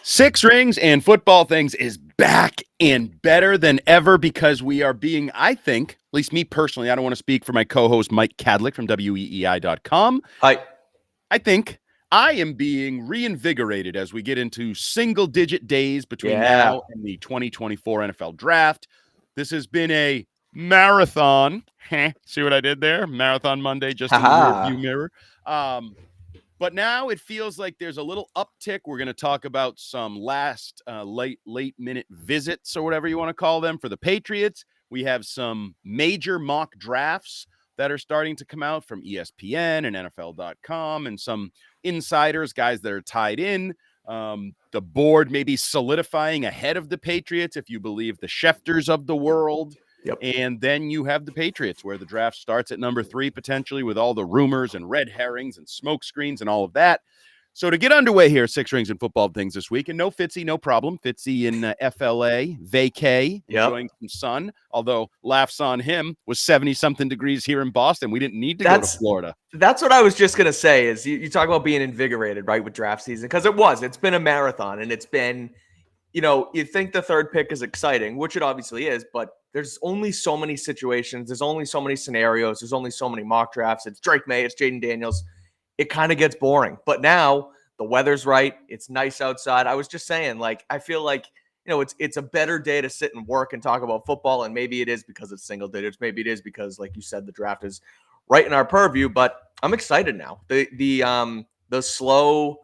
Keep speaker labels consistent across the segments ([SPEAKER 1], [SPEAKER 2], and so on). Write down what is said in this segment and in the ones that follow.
[SPEAKER 1] Six Rings and Football Things is back and better than ever because we are being, I think, at least me personally, I don't want to speak for my co-host Mike Cadlick from weei.com.
[SPEAKER 2] Hi.
[SPEAKER 1] I think I am being reinvigorated as we get into single-digit days between now and the 2024 NFL Draft. This has been a marathon. See what I did there? Marathon Monday just in the rearview mirror. But now it feels like there's a little uptick. We're going to talk about some last late minute visits or whatever you want to call them for the Patriots. We have some major mock drafts that are starting to come out from ESPN and NFL.com and some insiders, guys that are tied in. The board may be solidifying ahead of the Patriots if you believe the Schefters of the world.
[SPEAKER 2] Yep.
[SPEAKER 1] And then you have the Patriots where the draft starts at number 3, potentially with all the rumors and red herrings and smoke screens and all of that. So to get underway here, Six Rings and Football Things this week. And no Fitzy, no problem. Fitzy in FLA, vacay, enjoying some sun. Although laughs on him was 70-something degrees here in Boston. We didn't need to go to Florida.
[SPEAKER 2] That's what I was just going to say is you talk about being invigorated, right, with draft season. Because it's been a marathon and it's been, you think the third pick is exciting, which it obviously is, but there's only so many situations. There's only so many scenarios. There's only so many mock drafts. It's Drake May. It's Jaden Daniels. It kind of gets boring. But now the weather's right. It's nice outside. I was just saying, I feel like, it's a better day to sit and work and talk about football. And maybe it is because it's single digits. Maybe it is because, like you said, the draft is right in our purview. But I'm excited now. The slow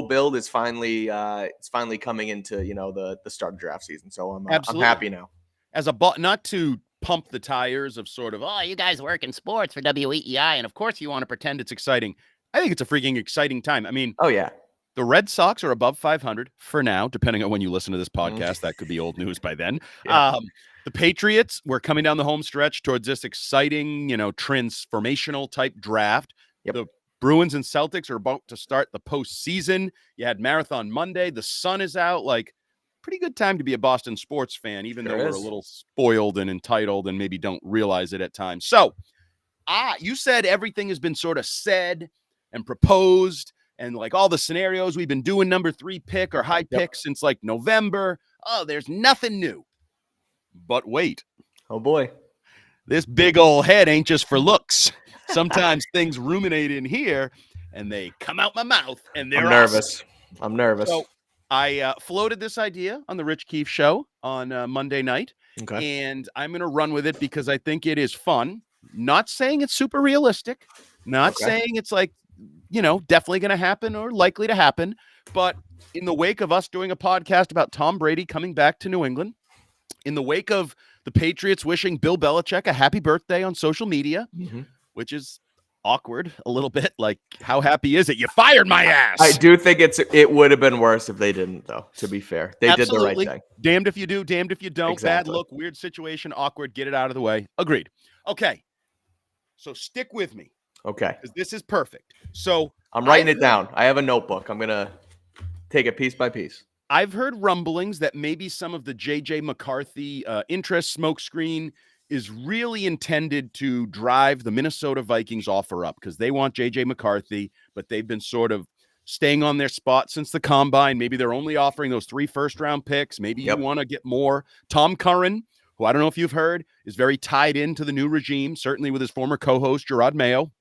[SPEAKER 2] build is finally coming into the start of draft season. So I'm happy now.
[SPEAKER 1] As a not to pump the tires of sort of, oh, you guys work in sports for WEEI, and of course you want to pretend it's exciting. I think it's a freaking exciting time. I mean,
[SPEAKER 2] oh yeah,
[SPEAKER 1] the Red Sox are above 500 for now, depending on when you listen to this podcast. That could be old news by then. Yeah. The Patriots, we're coming down the home stretch towards this exciting, transformational type draft.
[SPEAKER 2] Yep.
[SPEAKER 1] The Bruins and Celtics are about to start the postseason. You had Marathon Monday. The sun is out. Pretty good time to be a Boston sports fan, even though we're a little spoiled and entitled and maybe don't realize it at times. So, you said everything has been sort of said and proposed and all the scenarios we've been doing number 3 pick or high pick since November. Oh, there's nothing new. But wait.
[SPEAKER 2] Oh boy.
[SPEAKER 1] This big old head ain't just for looks. Sometimes things ruminate in here and they come out my mouth and they're
[SPEAKER 2] nervous. I'm nervous.
[SPEAKER 1] So, I floated this idea on the Rich Keefe show on Monday night, and I'm going to run with it because I think it is fun. Not saying it's super realistic, not saying it's definitely going to happen or likely to happen, but in the wake of us doing a podcast about Tom Brady coming back to New England, in the wake of the Patriots wishing Bill Belichick a happy birthday on social media, which is awkward a little bit. How happy is it? You fired my ass.
[SPEAKER 2] I do think it would have been worse if they didn't, though, to be fair. They did the right thing.
[SPEAKER 1] Damned if you do, damned if you don't.
[SPEAKER 2] Exactly.
[SPEAKER 1] Bad look, weird situation, awkward, get it out of the way. Agreed. Okay. So stick with me.
[SPEAKER 2] Okay.
[SPEAKER 1] Because this is perfect. So
[SPEAKER 2] I'm writing it down. I have a notebook. I'm going to take it piece by piece.
[SPEAKER 1] I've heard rumblings that maybe some of the J.J. McCarthy interest smokescreen is really intended to drive the Minnesota Vikings offer up because they want J.J. McCarthy, but they've been sort of staying on their spot since the combine. Maybe they're only offering those 3 first-round picks. Maybe you want to get more. Tom Curran, who I don't know if you've heard, is very tied into the new regime, certainly with his former co-host, Gerard Mayo.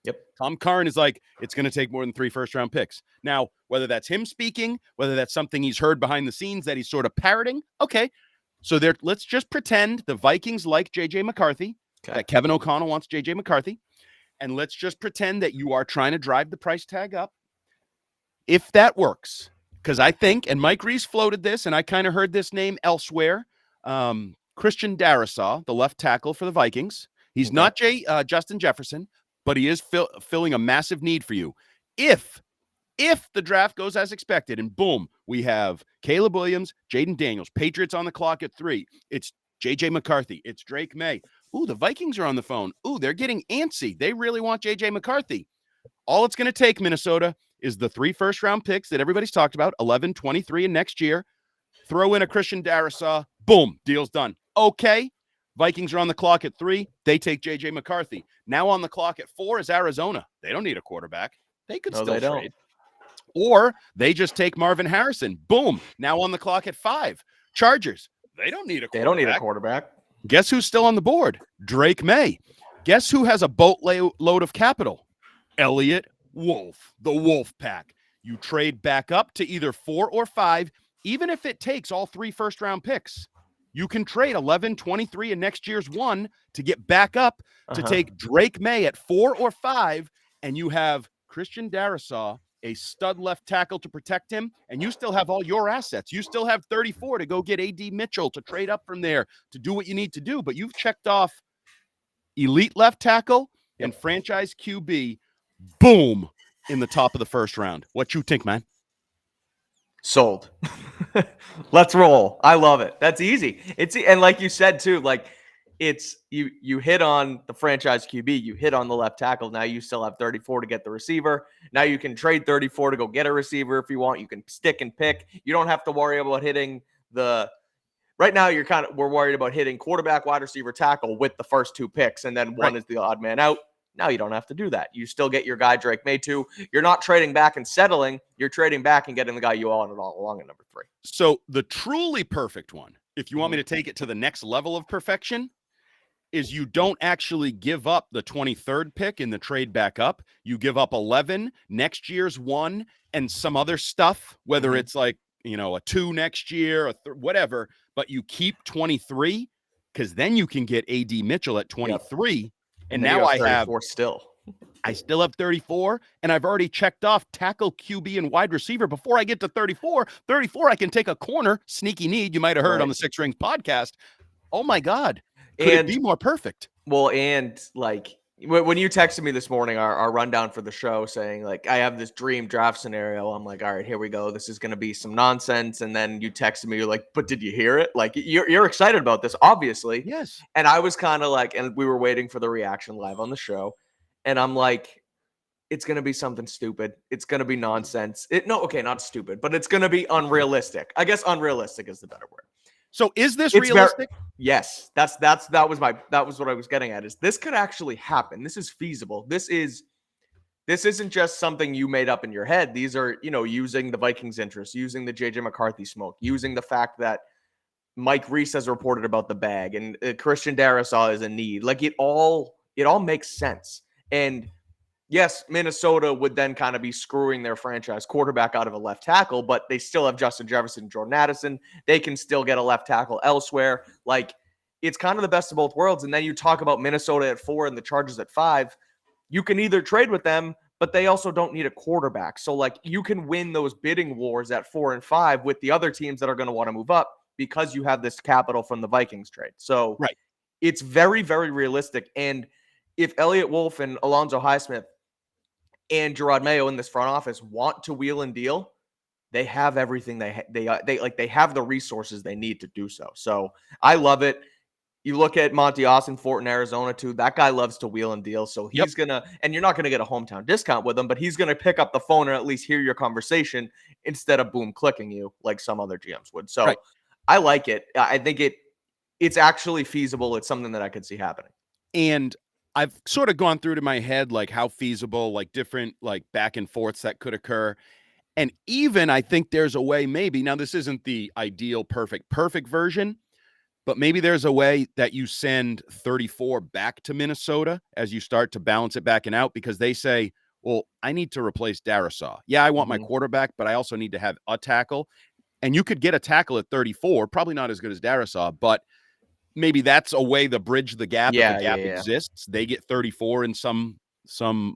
[SPEAKER 2] Yep.
[SPEAKER 1] Tom Curran is it's going to take more than 3 first-round picks. Now, whether that's him speaking, whether that's something he's heard behind the scenes that he's sort of parroting, okay. So let's just pretend the Vikings like J.J. McCarthy, that Kevin O'Connell wants J.J. McCarthy, and let's just pretend that you are trying to drive the price tag up. If that works, because I think, and Mike Reese floated this, and I kind of heard this name elsewhere, Christian Darrisaw, the left tackle for the Vikings. He's not Justin Jefferson, but he is filling a massive need for you. If the draft goes as expected and boom, we have Caleb Williams, Jaden Daniels, Patriots on the clock at 3. It's J.J. McCarthy. It's Drake May. Ooh, the Vikings are on the phone. Ooh, they're getting antsy. They really want J.J. McCarthy. All it's going to take, Minnesota, is the 3 first-round picks that everybody's talked about, 11, 23, and next year. Throw in a Christian Darrisaw. Boom, deal's done. Okay, Vikings are on the clock at 3. They take J.J. McCarthy. Now on the clock at 4 is Arizona. They don't need a quarterback. They could still trade. Or they just take Marvin Harrison. Boom. Now on the clock at 5. Chargers. They don't need a quarterback.
[SPEAKER 2] They don't need a quarterback.
[SPEAKER 1] Guess who's still on the board? Drake May. Guess who has a boatload of capital? Elliott Wolf, the Wolf Pack. You trade back up to either 4 or 5, even if it takes all 3 first-round picks. You can trade 11, 23, and next year's 1 to get back up to take Drake May at 4 or 5, and you have Christian Darrisaw, a stud left tackle to protect him, and you still have all your assets. You still have 34 to go get A.D. Mitchell to trade up from there to do what you need to do, but you've checked off elite left tackle and franchise QB, boom, in the top of the first round. What you think, man?
[SPEAKER 2] Sold. Let's roll. I love it. That's easy. And like you said too, like it's you hit on the franchise QB, you hit on the left tackle. Now you still have 34 to get the receiver. Now you can trade 34 to go get a receiver if you want. You can stick and pick. You don't have to worry about hitting the right now. We're worried about hitting quarterback, wide receiver, tackle with the first 2 picks, and then one is the odd man out. Now you don't have to do that. You still get your guy Drake May too. You're not trading back and settling. You're trading back and getting the guy you wanted all along at number 3.
[SPEAKER 1] So the truly perfect one, if you want me to take it to the next level of perfection, is you don't actually give up the 23rd pick in the trade back up. You give up 11, next year's 1, and some other stuff, whether it's like, a 2 next year, whatever, but you keep 23 because then you can get A.D. Mitchell at 23. And now I still have 34, and I've already checked off tackle, QB, and wide receiver. Before I get to 34, I can take a corner, sneaky need. You might have heard on the 6 Rings podcast. Oh my God. Could it be more perfect?
[SPEAKER 2] Well, and like when you texted me this morning, our rundown for the show saying like, I have this dream draft scenario. I'm like, all right, here we go. This is going to be some nonsense. And then you texted me, you're like, but did you hear it? Like you're excited about this, obviously.
[SPEAKER 1] Yes.
[SPEAKER 2] And I was kind of like, and we were waiting for the reaction live on the show. And I'm like, it's going to be something stupid. It's going to be nonsense. Not stupid, but it's going to be unrealistic. I guess unrealistic is the better word.
[SPEAKER 1] So is this realistic?
[SPEAKER 2] Yes. That was what I was getting at. Is this could actually happen. This is feasible. This isn't just something you made up in your head. These are, using the Vikings' interest, using the JJ McCarthy smoke, using the fact that Mike Reese has reported about the bag and Christian Darrisaw is in need. Like it all makes sense. And yes, Minnesota would then kind of be screwing their franchise quarterback out of a left tackle, but they still have Justin Jefferson, Jordan Addison. They can still get a left tackle elsewhere. Like it's kind of the best of both worlds. And then you talk about Minnesota at 4 and the Chargers at 5. You can either trade with them, but they also don't need a quarterback. So like you can win those bidding wars at 4 and 5 with the other teams that are going to want to move up because you have this capital from the Vikings trade. So it's very, very realistic. And if Elliott Wolf and Alonzo Highsmith and Gerard Mayo in this front office want to wheel and deal, they have everything they have the resources they need to do so. So I love it. You look at Monty Austin-Fort in Arizona too. That guy loves to wheel and deal. So he's gonna, and you're not gonna get a hometown discount with him, but he's gonna pick up the phone and at least hear your conversation instead of boom clicking you like some other GMs would. So I like it. I think it's actually feasible. It's something that I could see happening.
[SPEAKER 1] And I've sort of gone through to my head, like how feasible, like different, like back and forths that could occur. And even I think there's a way, maybe now this isn't the ideal, perfect version, but maybe there's a way that you send 34 back to Minnesota as you start to balance it back and out, because they say, well, I need to replace Darrisaw. Yeah, I want my quarterback, but I also need to have a tackle. And you could get a tackle at 34, probably not as good as Darrisaw, but maybe that's a way to bridge the gap. If the gap exists, they get 34 in some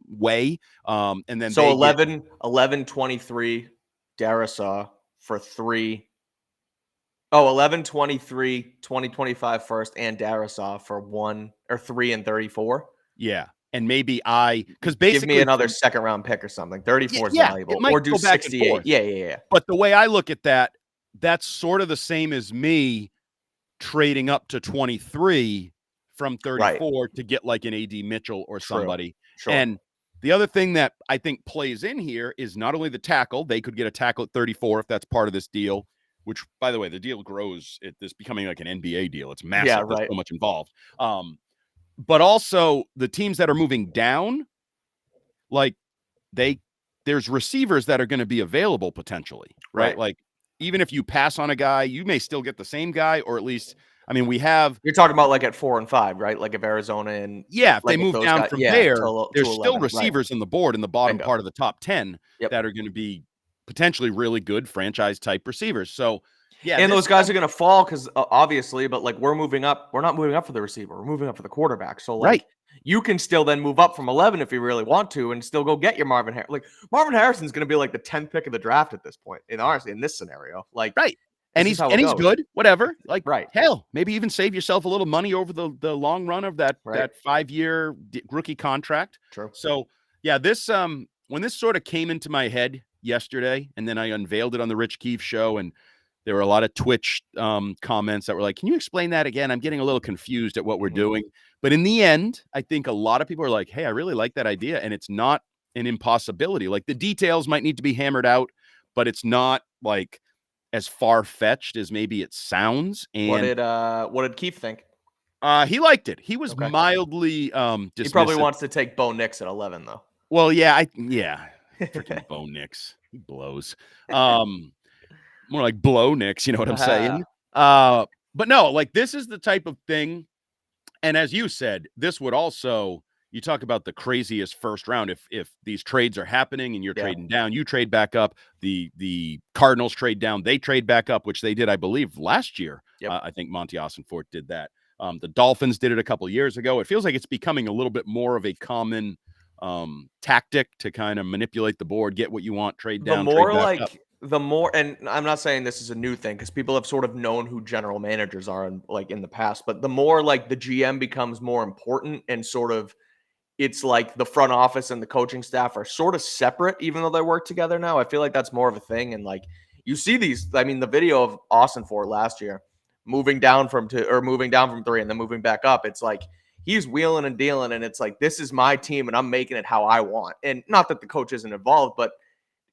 [SPEAKER 1] way. And then
[SPEAKER 2] so 11-23 Darrisaw for 3. Oh, 11-23, 2025 first and Darrisaw for 1 or 3 and 34.
[SPEAKER 1] Yeah. And maybe because basically
[SPEAKER 2] give me another second round pick or something. 34 is valuable. Or do 68. Yeah.
[SPEAKER 1] But the way I look at that, that's sort of the same as me trading up to 23 from 34 to get like an AD Mitchell or somebody.
[SPEAKER 2] Sure.
[SPEAKER 1] And the other thing that I think plays in here is not only the tackle, they could get a tackle at 34 if that's part of this deal, which, by the way, the deal grows. It's becoming like an NBA deal. It's massive.
[SPEAKER 2] Yeah,
[SPEAKER 1] There's so much involved. But also the teams that are moving down, like they there's receivers that are going to be available potentially, right?
[SPEAKER 2] Right.
[SPEAKER 1] Like, even if you pass on a guy, you may still get the same guy, or at least, I mean, we have,
[SPEAKER 2] You're talking about like at 4 and 5, right? Like if Arizona and
[SPEAKER 1] yeah, if they
[SPEAKER 2] like if
[SPEAKER 1] move
[SPEAKER 2] those
[SPEAKER 1] down
[SPEAKER 2] guys,
[SPEAKER 1] from
[SPEAKER 2] yeah,
[SPEAKER 1] there,
[SPEAKER 2] to
[SPEAKER 1] there's still
[SPEAKER 2] 11, right?
[SPEAKER 1] receivers in the board in the bottom
[SPEAKER 2] Bingo.
[SPEAKER 1] part of the top 10
[SPEAKER 2] Yep.
[SPEAKER 1] that are going to be potentially really good franchise type receivers. So, yeah,
[SPEAKER 2] And
[SPEAKER 1] this
[SPEAKER 2] those guys are going to fall because obviously, but like we're moving up. We're not moving up for the receiver. We're moving up for the quarterback. So
[SPEAKER 1] right.
[SPEAKER 2] like you can still then move up from 11 if you really want to, and still go get your Marvin Harrison. Like Marvin Harrison's going to be like the 10th pick of the draft at this point. And honestly, in this scenario, like
[SPEAKER 1] Right.
[SPEAKER 2] this
[SPEAKER 1] And
[SPEAKER 2] is
[SPEAKER 1] he's
[SPEAKER 2] how it
[SPEAKER 1] and he's
[SPEAKER 2] goes.
[SPEAKER 1] good, whatever. Like,
[SPEAKER 2] Right.
[SPEAKER 1] hell, maybe even save yourself a little money over the long run of that
[SPEAKER 2] Right.
[SPEAKER 1] 5-year rookie contract.
[SPEAKER 2] True.
[SPEAKER 1] So, yeah, this when this sort of came into my head yesterday, and then I unveiled it on the Rich Keefe show, and there were a lot of Twitch comments that were like, "Can you explain that again? I'm getting a little confused at what we're doing." But in the end, I think a lot of people are like, "Hey, I really like that idea," and it's not an impossibility. Like, the details might need to be hammered out, but it's not like as far-fetched as maybe it sounds.
[SPEAKER 2] What
[SPEAKER 1] And
[SPEAKER 2] did Keith think?
[SPEAKER 1] he liked it. He was
[SPEAKER 2] Okay.
[SPEAKER 1] mildly
[SPEAKER 2] He probably
[SPEAKER 1] dismissive.
[SPEAKER 2] wants to take Bo Nix at 11 though.
[SPEAKER 1] Well, yeah, freaking Bo Nix. He blows. More like blow Nix, you know what I'm saying? But no, like, this is the type of thing, and as you said, this would also, you talk about the craziest first round. If these trades are happening and you're
[SPEAKER 2] Yeah.
[SPEAKER 1] trading down, you trade back up. The Cardinals trade down, they trade back up, which they did, I believe, last year.
[SPEAKER 2] Yep.
[SPEAKER 1] I think Monty Ossenfort did that. The Dolphins did it a couple years ago. It feels like it's becoming a little bit more of a common tactic to kind of manipulate the board, get what you want, trade down, trade back up.
[SPEAKER 2] The more, and I'm not saying this is a new thing because people have sort of known who general managers are in the past, but the more like the GM becomes more important and sort of it's like the front office and the coaching staff are sort of separate, even though they work together now. I feel like that's more of a thing. And like you see these, I mean, the video of Austin Ford last year moving down from 2 or moving down from 3 and then moving back up. It's like he's wheeling and dealing, and it's like this is my team and I'm making it how I want. And not that the coach isn't involved, but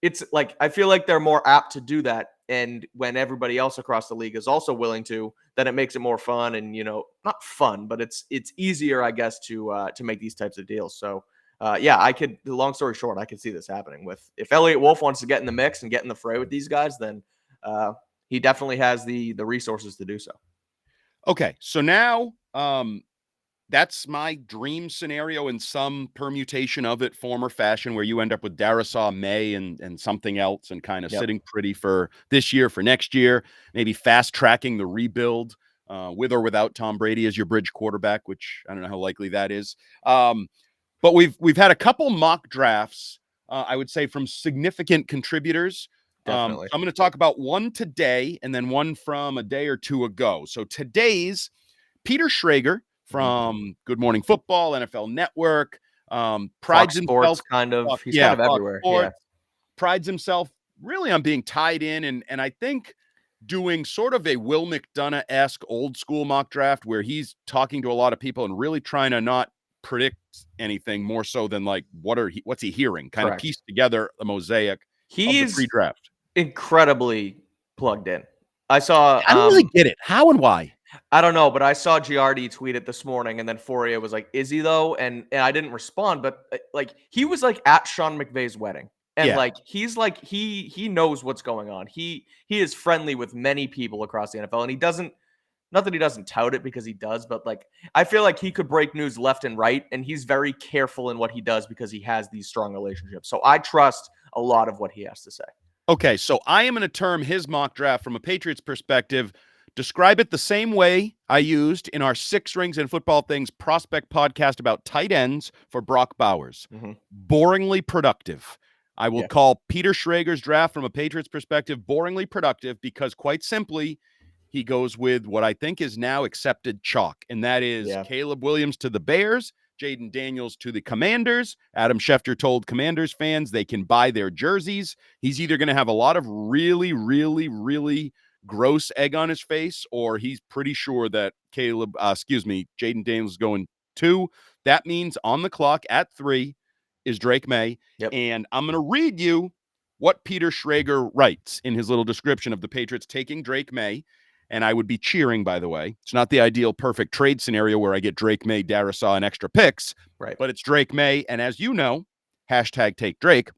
[SPEAKER 2] it's like I feel like they're more apt to do that. And when everybody else across the league is also willing to, then it makes it more fun and not fun, but it's easier, I guess, to make these types of deals. So yeah, I could. Long story short, I could see this happening with if Elliott Wolf wants to get in the mix and get in the fray with these guys, then he definitely has the resources to do so.
[SPEAKER 1] Okay, so now that's my dream scenario in some permutation of it, form or fashion, where you end up with Darisaw, May, and something else, and kind of sitting pretty for this year, for next year, maybe fast tracking the rebuild with or without Tom Brady as your bridge quarterback, which I don't know how likely that is. But we've had a couple mock drafts, I would say, from significant contributors.
[SPEAKER 2] Definitely.
[SPEAKER 1] I'm going to talk about one today and then one from a day or two ago. So today's Peter Schrager from Good Morning Football, NFL Network, prides
[SPEAKER 2] Fox
[SPEAKER 1] himself,
[SPEAKER 2] Sports, kind of. He's kind of
[SPEAKER 1] Fox
[SPEAKER 2] everywhere.
[SPEAKER 1] Sports, prides himself really on being tied in, and I think doing sort of a Will McDonough-esque old school mock draft where he's talking to a lot of people and really trying to not predict anything more so than like what's he hearing, kind of piece together a mosaic of the pre-draft.
[SPEAKER 2] Incredibly plugged in. I saw.
[SPEAKER 1] I don't really get it. How and why?
[SPEAKER 2] I don't know, but I saw Giardi tweet it this morning, and then Fourier was like, "Is he though?" And I didn't respond, but like he was like at Sean McVay's wedding, and like he's like he knows what's going on. He is friendly with many people across the NFL, and he doesn't. Not that he doesn't tout it because he does, but like I feel like he could break news left and right, and he's very careful in what he does because he has these strong relationships. So I trust a lot of what he has to say.
[SPEAKER 1] Okay, so I am going to term his mock draft from a Patriots perspective. Describe it the same way I used in our Six Rings and Football Things prospect podcast about tight ends for Brock Bowers. Boringly productive. I will call Peter Schrager's draft from a Patriots perspective boringly productive because, quite simply, he goes with what I think is now accepted chalk, and that is Caleb Williams to the Bears, Jaden Daniels to the Commanders. Adam Schefter told Commanders fans they can buy their jerseys. He's either going to have a lot of really, really, really gross egg on his face, or he's pretty sure that Jaden Daniels is going 2. That means on the clock at 3 is Drake May. And I'm going to read you what Peter Schrager writes in his little description of the Patriots taking Drake May. And I would be cheering, by the way. It's not the ideal perfect trade scenario where I get Drake May, Darisaw, and extra picks.
[SPEAKER 2] Right.
[SPEAKER 1] But it's Drake May. And as you know, hashtag take Drake.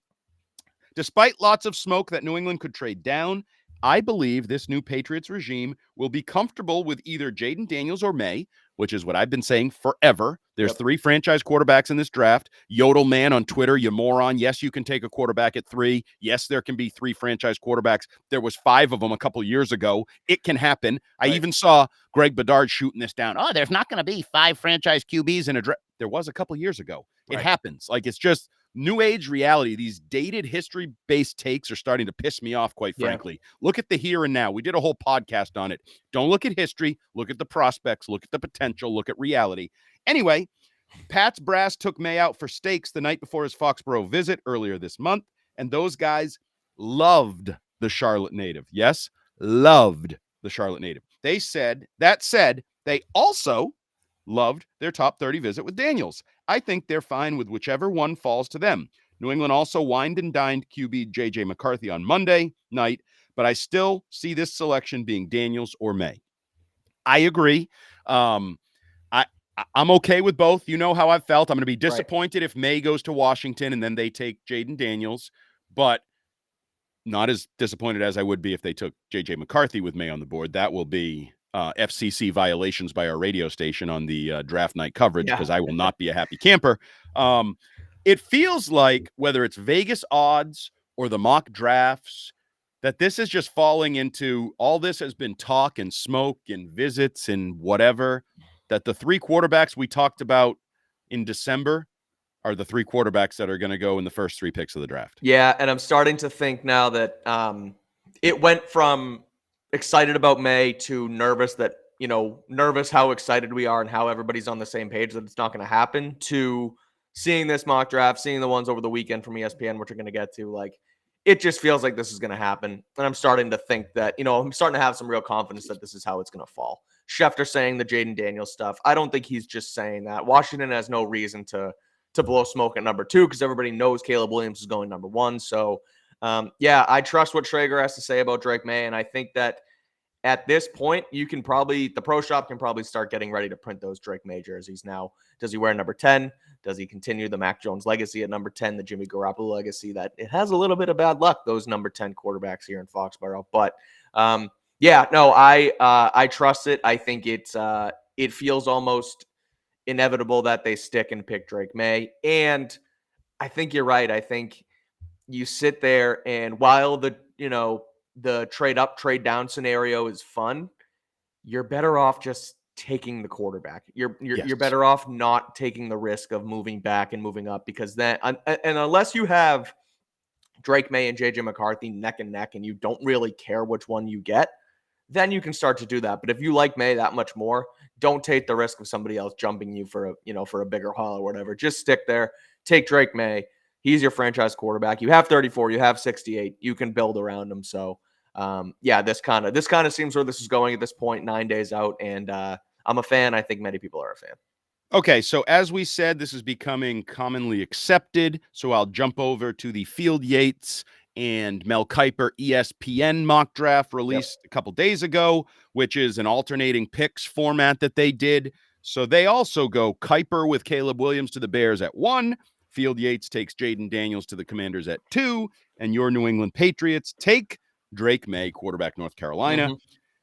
[SPEAKER 1] despite lots of smoke that New England could trade down, I believe this new Patriots regime will be comfortable with either Jaden Daniels or May, which is what I've been saying forever. There's 3 franchise quarterbacks in this draft. Yodel man on Twitter, you moron. Yes, you can take a quarterback at 3. Yes, there can be 3 franchise quarterbacks. There was 5 of them a couple years ago. It can happen. I even saw Greg Bedard shooting this down. Oh, there's not going to be 5 franchise QBs in a draft. There was a couple years ago. It happens. Like, it's just new age reality. These dated history-based takes are starting to piss me off, quite frankly. Look at the here and now. We did a whole podcast on it. Don't look at history. Look at the prospects. Look at the potential. Look at reality. Anyway, Pat's brass took May out for steaks the night before his Foxborough visit earlier this month, and those guys loved the Charlotte native. Yes, loved the Charlotte native. They said, they also loved their top 30 visit with Daniels. I think they're fine with whichever one falls to them. New England also wined and dined QB J.J. McCarthy on Monday night, but I still see this selection being Daniels or May. I agree. I'm okay with both. You know how I've felt. I'm going to be disappointed if May goes to Washington and then they take Jaden Daniels, but not as disappointed as I would be if they took J.J. McCarthy with May on the board. That will be FCC violations by our radio station on the draft night coverage, because I will not be a happy camper. It feels like, whether it's Vegas odds or the mock drafts, that this is just falling into, all this has been talk and smoke and visits and whatever, that the 3 quarterbacks we talked about in December are the 3 quarterbacks that are going to go in the first 3 picks of the draft.
[SPEAKER 2] Yeah, and I'm starting to think now that it went from excited about May to nervous how excited we are and how everybody's on the same page that it's not going to happen, to seeing this mock draft, seeing the ones over the weekend from ESPN, which we're going to get to. Like, it just feels like this is going to happen. And I'm starting to think that, I'm starting to have some real confidence that this is how it's going to fall. Schefter saying the Jaden Daniels stuff, I don't think he's just saying that. Washington has no reason to blow smoke at number 2, because everybody knows Caleb Williams is going number 1. So, I trust what Traeger has to say about Drake May, and I think that at this point, the pro shop can probably start getting ready to print those Drake May jerseys now. Does he wear number 10? Does he continue the Mac Jones legacy at number 10, the Jimmy Garoppolo legacy? That it has a little bit of bad luck, those number 10 quarterbacks here in Foxborough. But I trust it. I think it feels almost inevitable that they stick and pick Drake May. And I think you're right. I think you sit there, and while the trade up, trade down scenario is fun, you're better off just taking the quarterback. You're better off not taking the risk of moving back and moving up, because then, and unless you have Drake May and JJ McCarthy neck and neck and you don't really care which one you get, then you can start to do that. But if you like May that much more, don't take the risk of somebody else jumping you for a bigger haul or whatever. Just stick there. Take Drake May. He's your franchise quarterback. You have 34. You have 68. You can build around him. So, this kind of seems where this is going at this point, 9 days out. And I'm a fan. I think many people are a fan.
[SPEAKER 1] Okay, so as we said, this is becoming commonly accepted. So I'll jump over to the Field Yates and Mel Kiper ESPN mock draft released a couple days ago, which is an alternating picks format that they did. So they also go Kiper with Caleb Williams to the Bears at 1. Field Yates takes Jaden Daniels to the Commanders at 2. And your New England Patriots take Drake May, quarterback, North Carolina.
[SPEAKER 2] Mm-hmm.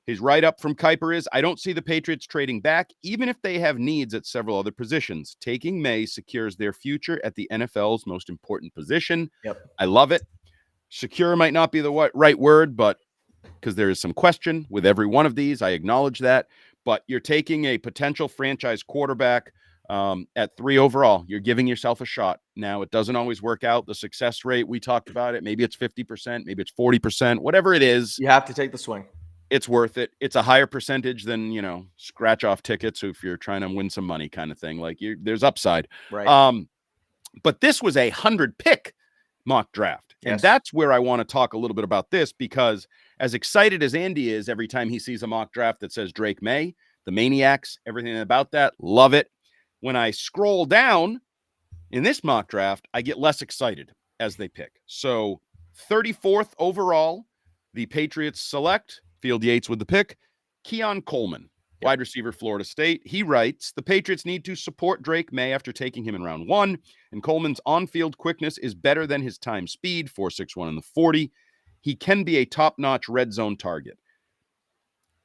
[SPEAKER 1] His write-up from Kiper is, I don't see the Patriots trading back, even if they have needs at several other positions. Taking May secures their future at the NFL's most important position.
[SPEAKER 2] Yep.
[SPEAKER 1] I love it. Secure might not be the right word, but because there is some question with every one of these, I acknowledge that. But you're taking a potential franchise quarterback at 3 overall. You're giving yourself a shot. Now, it doesn't always work out. The success rate, we talked about it. Maybe it's 50%, maybe it's 40%, whatever it is.
[SPEAKER 2] You have to take the swing.
[SPEAKER 1] It's worth it. It's a higher percentage than, scratch off tickets if you're trying to win some money kind of thing. Like, there's upside.
[SPEAKER 2] Right.
[SPEAKER 1] But this was 100 pick mock draft.
[SPEAKER 2] Yes.
[SPEAKER 1] And that's where I want to talk a little bit about this, because as excited as Andy is every time he sees a mock draft that says Drake May, the Maniacs, everything about that, love it. When I scroll down in this mock draft, I get less excited as they pick. So 34th overall, the Patriots select, Field Yates with the pick, Keon Coleman.
[SPEAKER 2] Yep.
[SPEAKER 1] wide receiver, Florida State. He writes, the Patriots need to support Drake May after taking him in round 1, and Coleman's on-field quickness is better than his time speed, 4.61 in the 40. He can be a top-notch red zone target.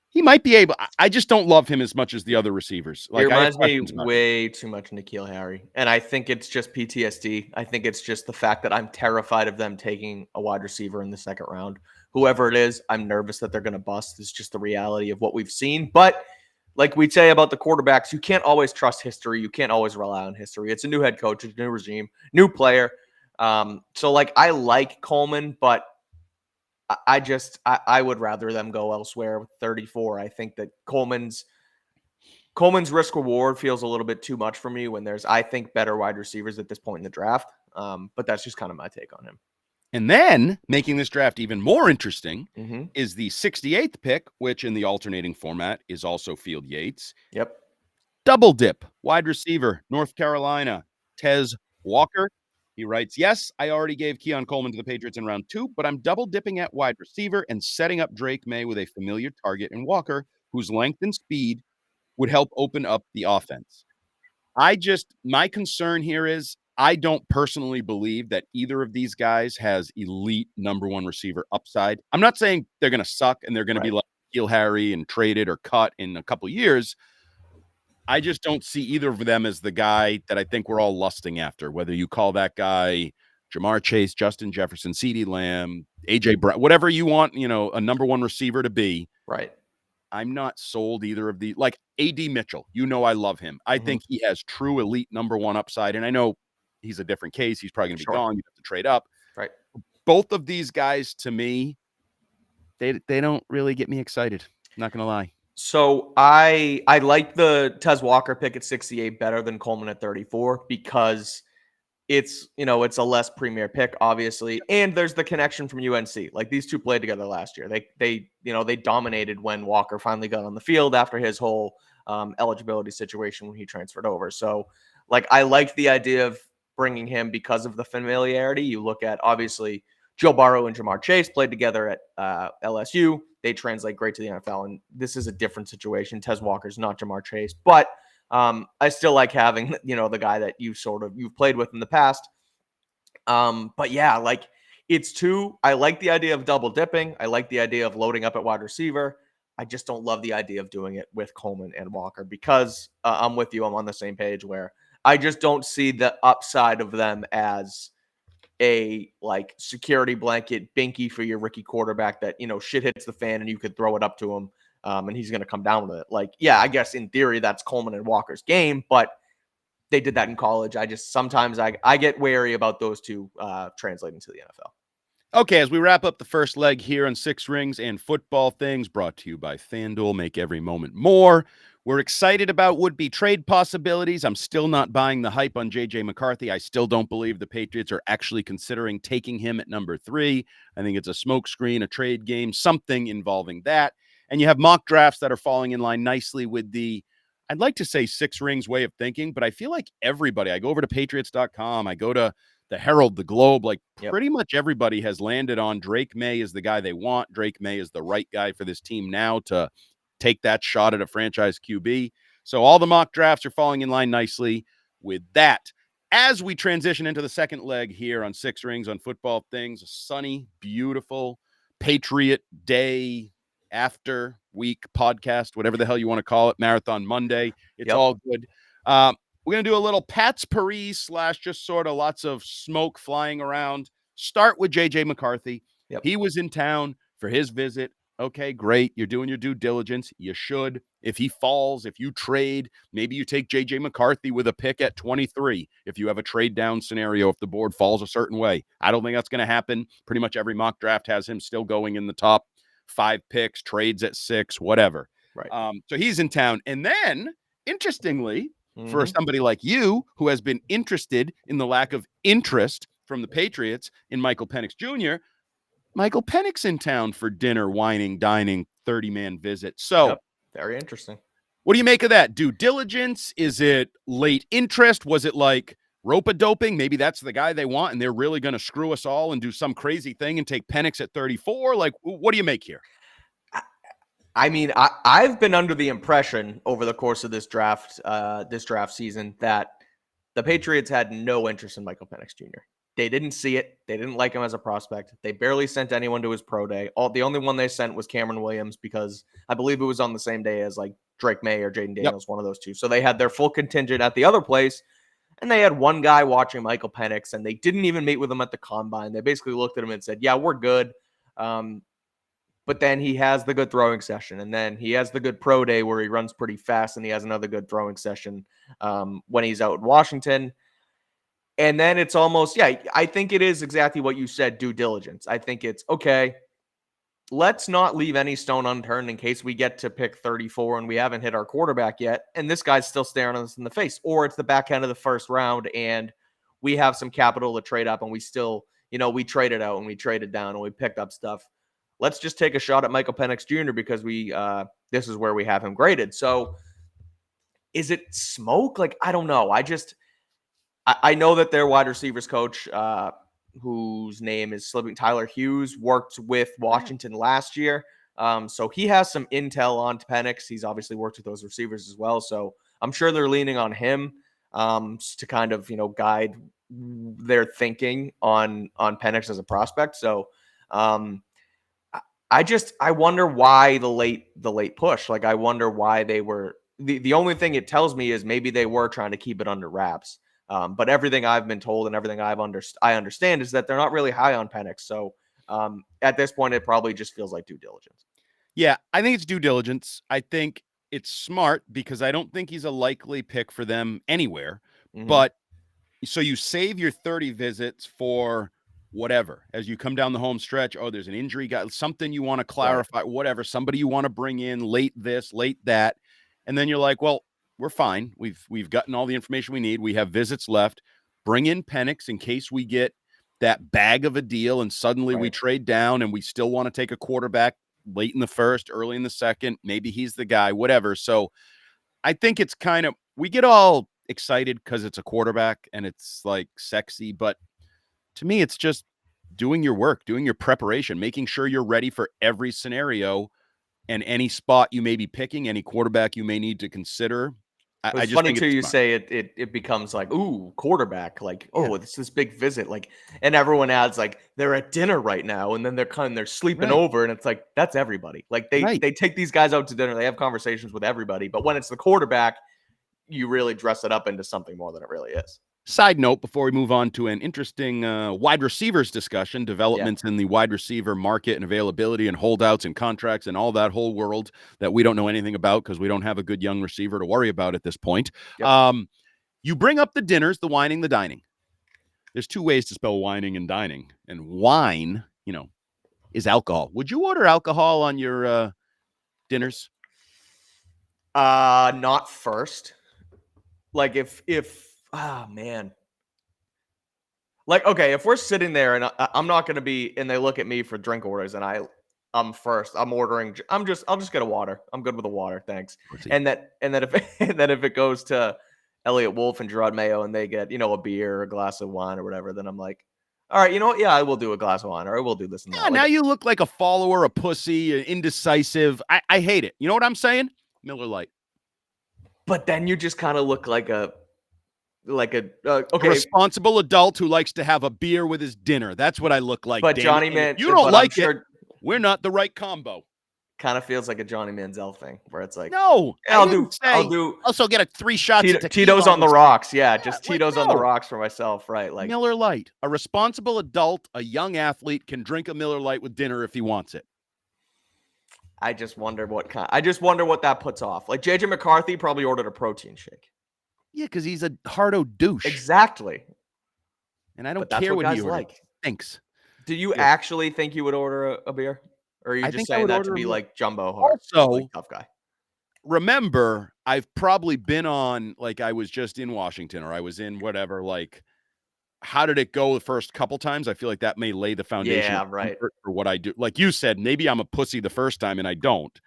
[SPEAKER 1] He might be able. I just don't love him as much as the other receivers.
[SPEAKER 2] He
[SPEAKER 1] Like, I have
[SPEAKER 2] reminds me
[SPEAKER 1] questions about him.
[SPEAKER 2] way too much of N'Keal Harry. And I think it's just PTSD. I think it's just the fact that I'm terrified of them taking a wide receiver in the second round. Whoever it is, I'm nervous that they're going to bust. It's just the reality of what we've seen. But like we say about the quarterbacks, you can't always trust history. You can't always rely on history. It's a new head coach, it's a new regime, new player. So like I like Coleman, but I would rather them go elsewhere with 34. I think that Coleman's risk reward feels a little bit too much for me when there's, I think, better wide receivers at this point in the draft. But that's just kind of my take on him.
[SPEAKER 1] And then making this draft even more interesting
[SPEAKER 2] Mm-hmm.
[SPEAKER 1] is the 68th pick, which in the alternating format is also Field Yates.
[SPEAKER 2] Yep.
[SPEAKER 1] Double dip, wide receiver, North Carolina, Tez Walker. He writes, yes, I already gave Keon Coleman to the Patriots in round 2, but I'm double dipping at wide receiver and setting up Drake May with a familiar target in Walker, whose length and speed would help open up the offense. My concern here is I don't personally believe that either of these guys has elite number 1 receiver upside. I'm not saying they're going to suck and they're going to be like N'Keal Harry and traded or cut in a couple years. I just don't see either of them as the guy that I think we're all lusting after, whether you call that guy Jamar Chase, Justin Jefferson, CeeDee Lamb, AJ Brown, whatever you want, a number 1 receiver to be.
[SPEAKER 2] Right.
[SPEAKER 1] I'm not sold either of the, like A.D. Mitchell. I love him. I think he has true elite number 1 upside. And I know he's a different case. He's probably going to be gone. You have to trade up.
[SPEAKER 2] Right.
[SPEAKER 1] Both of these guys, to me, they don't really get me excited. I'm not going to lie.
[SPEAKER 2] So I like the Tez Walker pick at 68 better than Coleman at 34 because it's a less premier pick, obviously, and there's the connection from UNC. Like these two played together last year. They dominated when Walker finally got on the field after his whole eligibility situation when he transferred over. So like I like the idea of bringing him because of the familiarity. You look at obviously Joe Burrow and Jamar Chase played together at LSU. They translate great to the NFL, and this is a different situation. Tez Walker's not Jamar Chase, but I still like having, the guy that you've played with in the past. But yeah, like I like the idea of double dipping. I like the idea of loading up at wide receiver. I just don't love the idea of doing it with Coleman and Walker because I'm with you. I'm on the same page where I just don't see the upside of them as a like security blanket binky for your rookie quarterback that, shit hits the fan and you could throw it up to him. And he's going to come down with it. Like, yeah, I guess in theory that's Coleman and Walker's game, but they did that in college. Sometimes I get wary about those two translating to the NFL.
[SPEAKER 1] Okay, as we wrap up the first leg here on Six Rings and Football Things, brought to you by FanDuel, make every moment more. We're excited about would-be trade possibilities. I'm still not buying the hype on J.J. McCarthy. I still don't believe the Patriots are actually considering taking him at number 3. I think it's a smokescreen, a trade game, something involving that. And you have mock drafts that are falling in line nicely with the, I'd like to say Six Rings way of thinking, but I feel like everybody, I go over to Patriots.com, I go to the Herald, the Globe, like pretty much everybody has landed on Drake May is the guy they want. Drake May is the right guy for this team now to take that shot at a franchise QB. So all the mock drafts are falling in line nicely with that. As we transition into the second leg here on Six Rings on Football Things, a sunny, beautiful Patriot Day after week podcast, whatever the hell you want to call it, Marathon Monday. It's all good. We're going to do a little Pat's Paris / just sort of lots of smoke flying around. Start with J.J. McCarthy. He was in town for his visit. Okay, great. You're doing your due diligence. You should. If he falls, if you trade, maybe you take J.J. McCarthy with a pick at 23. If you have a trade down scenario, if the board falls a certain way. I don't think that's going to happen. Pretty much every mock draft has him still going in the top 5 picks, trades at 6, whatever.
[SPEAKER 2] Right.
[SPEAKER 1] So he's in town. And then, interestingly, for somebody like you who has been interested in the lack of interest from the Patriots in Michael Penix Jr., Michael Penix in town for dinner, whining, dining, 30-man visit. So
[SPEAKER 2] very interesting.
[SPEAKER 1] What do you make of that? Due diligence? Is it late interest? Was it like rope-a-doping? Maybe that's the guy they want and they're really going to screw us all and do some crazy thing and take Penix at 34? Like, what do you make here?
[SPEAKER 2] I mean, I've been under the impression over the course of this draft season that the Patriots had no interest in Michael Penix Jr. They didn't see it. They didn't like him as a prospect. They barely sent anyone to his pro day. The only one they sent was Cameron Williams because I believe it was on the same day as like Drake May or Jaden Daniels, one of those two. So they had their full contingent at the other place, and they had one guy watching Michael Penix, and they didn't even meet with him at the combine. They basically looked at him and said, "Yeah, we're good." But then he has the good throwing session, and then he has the good pro day where he runs pretty fast, and he has another good throwing session when he's out in Washington. And then it's almost, I think it is exactly what you said, due diligence. I think it's, okay, let's not leave any stone unturned in case we get to pick 34 and we haven't hit our quarterback yet, and this guy's still staring us in the face. Or it's the back end of the first round, and we have some capital to trade up, and we still, we traded out and we traded down and we picked up stuff. Let's just take a shot at Michael Penix Jr. because this is where we have him graded. So is it smoke? Like, I don't know. I know that their wide receivers coach, whose name is slipping, Tyler Hughes, worked with Washington last year. So he has some intel on Penix. He's obviously worked with those receivers as well. So I'm sure they're leaning on him to kind of, guide their thinking on Penix as a prospect. So I wonder why the late push. Like, I wonder why they were the only thing it tells me is maybe they were trying to keep it under wraps. But everything I've been told and everything I understand is that they're not really high on Penix. So at this point, it probably just feels like due diligence.
[SPEAKER 1] Yeah, I think it's due diligence. I think it's smart because I don't think he's a likely pick for them anywhere. Mm-hmm. But so you save your 30 visits for whatever. As you come down the home stretch, there's an injury, something you want to clarify, right, whatever, somebody you want to bring in late this, late that. And then you're like, well, we're fine. We've gotten all the information we need. We have visits left. Bring in Penix in case we get that bag of a deal and suddenly we trade down and we still want to take a quarterback late in the first, early in the second. Maybe he's the guy, whatever. So I think it's kind of, we get all excited because it's a quarterback and it's like sexy. But to me, it's just doing your work, doing your preparation, making sure you're ready for every scenario and any spot you may be picking, any quarterback you may need to consider.
[SPEAKER 2] I just funny too. You say it becomes like, ooh, quarterback, like, it's this big visit, like, and everyone adds like they're at dinner right now, and then they're sleeping over, and it's like that's everybody. Like they take these guys out to dinner, they have conversations with everybody, but when it's the quarterback, you really dress it up into something more than it really is.
[SPEAKER 1] Side note, before we move on to an interesting wide receivers discussion, developments in the wide receiver market and availability and holdouts and contracts and all that whole world that we don't know anything about because we don't have a good young receiver to worry about at this point. Yep. You bring up the dinners, the whining, the dining. There's two ways to spell whining and dining. And wine, is alcohol. Would you order alcohol on your dinners?
[SPEAKER 2] Not first. Like if oh, man. Like, okay, if we're sitting there and I'm not going to be, and they look at me for drink orders and I'm first, I'll just get a water. I'm good with a water. Thanks. And then if it goes to Elliot Wolf and Gerard Mayo and they get, a beer or a glass of wine or whatever, then I'm like, all right, you know what? Yeah, I will do a glass of wine or I will do this and that.
[SPEAKER 1] Yeah, now you look like a follower, a pussy, indecisive. I hate it. You know what I'm saying? Miller Lite.
[SPEAKER 2] But then you just kind of look like a
[SPEAKER 1] responsible adult who likes to have a beer with his dinner. That's what I look like.
[SPEAKER 2] But
[SPEAKER 1] Danny.
[SPEAKER 2] Johnny Man,
[SPEAKER 1] you don't like it. We're not the right combo.
[SPEAKER 2] Kind of feels like a Johnny Manziel thing, where it's like,
[SPEAKER 1] no,
[SPEAKER 2] I'll do.
[SPEAKER 1] Also, get 3 shots of
[SPEAKER 2] Tito's on the rocks. Yeah, just Tito's on the rocks for myself. Right, like
[SPEAKER 1] Miller Lite. A responsible adult, a young athlete can drink a Miller Lite with dinner if he wants it.
[SPEAKER 2] I just wonder what that puts off. Like JJ McCarthy probably ordered a protein shake.
[SPEAKER 1] Yeah, because he's a hardo douche.
[SPEAKER 2] Exactly.
[SPEAKER 1] And I don't care what he orders. Like. Thanks.
[SPEAKER 2] Do you actually think you would order a beer? Or are you just saying that to be like jumbo hard?
[SPEAKER 1] Also,
[SPEAKER 2] like tough guy.
[SPEAKER 1] Remember, I've probably been on, like I was just in Washington or I was in whatever, like, how did it go the first couple times? I feel like that may lay the foundation for what I do. Like you said, maybe I'm a pussy the first time and I don't.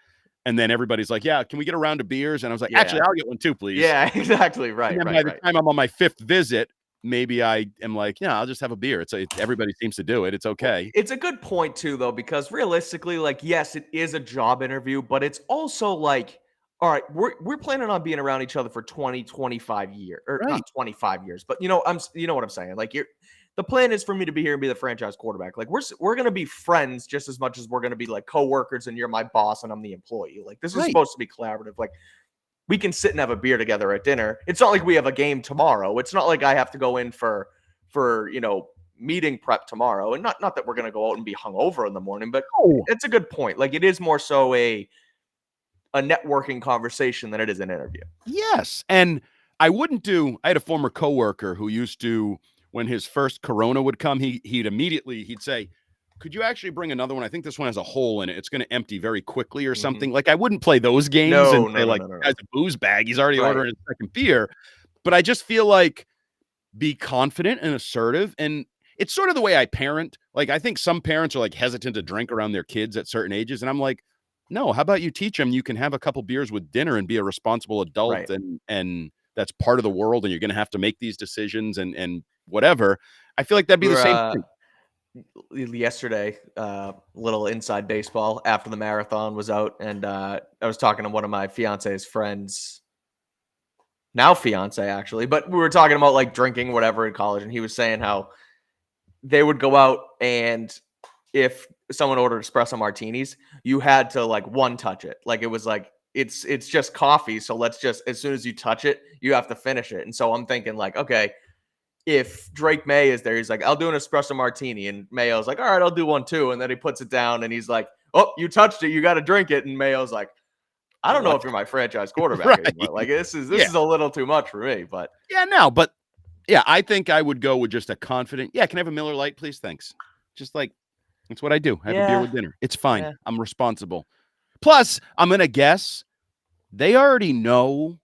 [SPEAKER 1] And then everybody's like, yeah, can we get a round of beers? And I was like, actually, I'll get one too, please.
[SPEAKER 2] Yeah, exactly. Right.
[SPEAKER 1] And then by the time I'm on my 5th visit, maybe I am like, yeah, I'll just have a beer. Everybody seems to do it. It's okay.
[SPEAKER 2] It's a good point too, though, because realistically, like, yes, it is a job interview, but it's also like, all right, we're planning on being around each other for 20, 25 years, or
[SPEAKER 1] Right.
[SPEAKER 2] not 25 years, but you know what I'm saying. Like, the plan is for me to be here and be the franchise quarterback. Like, we're gonna be friends just as much as we're gonna be like coworkers, and you're my boss and I'm the employee. Like, this is
[SPEAKER 1] Right.
[SPEAKER 2] supposed to be collaborative. Like, we can sit and have a beer together at dinner. It's not like we have a game tomorrow. It's not like I have to go in for meeting prep tomorrow. And not that we're going to go out and be hungover in the morning, but it's a good point. Like, it is more so a networking conversation than it is an interview.
[SPEAKER 1] Yes. And I had a former coworker who used to, when his first Corona would come, he'd say, could you actually bring another one? I think this one has a hole in it. It's going to empty very quickly or something. Like, I wouldn't play those games and say, like, guy's a booze bag. He's already ordering his second beer. But I just feel like, be confident and assertive. And it's sort of the way I parent. Like, I think some parents are like hesitant to drink around their kids at certain ages. And I'm like, no, how about you teach them you can have a couple beers with dinner and be a responsible adult, and that's part of the world, and you're going to have to make these decisions and whatever. I feel like that'd be the same thing.
[SPEAKER 2] Yesterday, little inside baseball after the marathon was out, and I was talking to one of my fiance's friends, now fiance actually, but we were talking about like drinking whatever in college, and he was saying how they would go out, and if someone ordered espresso martinis, you had to like one touch it. Like, it was like, it's just coffee, so let's just, as soon as you touch it, you have to finish it. And so I'm thinking like, okay, if Drake May is there, he's like, I'll do an espresso martini. And Mayo's like, all right, I'll do one too. And then he puts it down and he's like, oh, you touched it. You got to drink it. And Mayo's like, I don't know if you're my franchise quarterback anymore. Like, this is a little too much for me. But
[SPEAKER 1] I think I would go with just a confident, can I have a Miller Lite, please? Thanks. Just like, that's what I do. I have a beer with dinner. It's fine. Yeah. I'm responsible. Plus, I'm going to guess they already know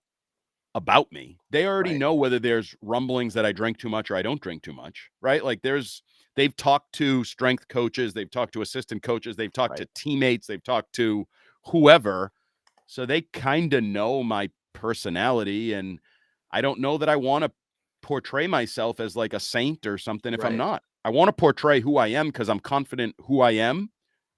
[SPEAKER 1] about me. They already know whether there's rumblings that I drink too much or I don't drink too much, right? Like, they've talked to strength coaches, they've talked to assistant coaches, they've talked to teammates, they've talked to whoever. So they kind of know my personality, and I don't know that I want to portray myself as like a saint or something if I'm not. I want to portray who I am because I'm confident who I am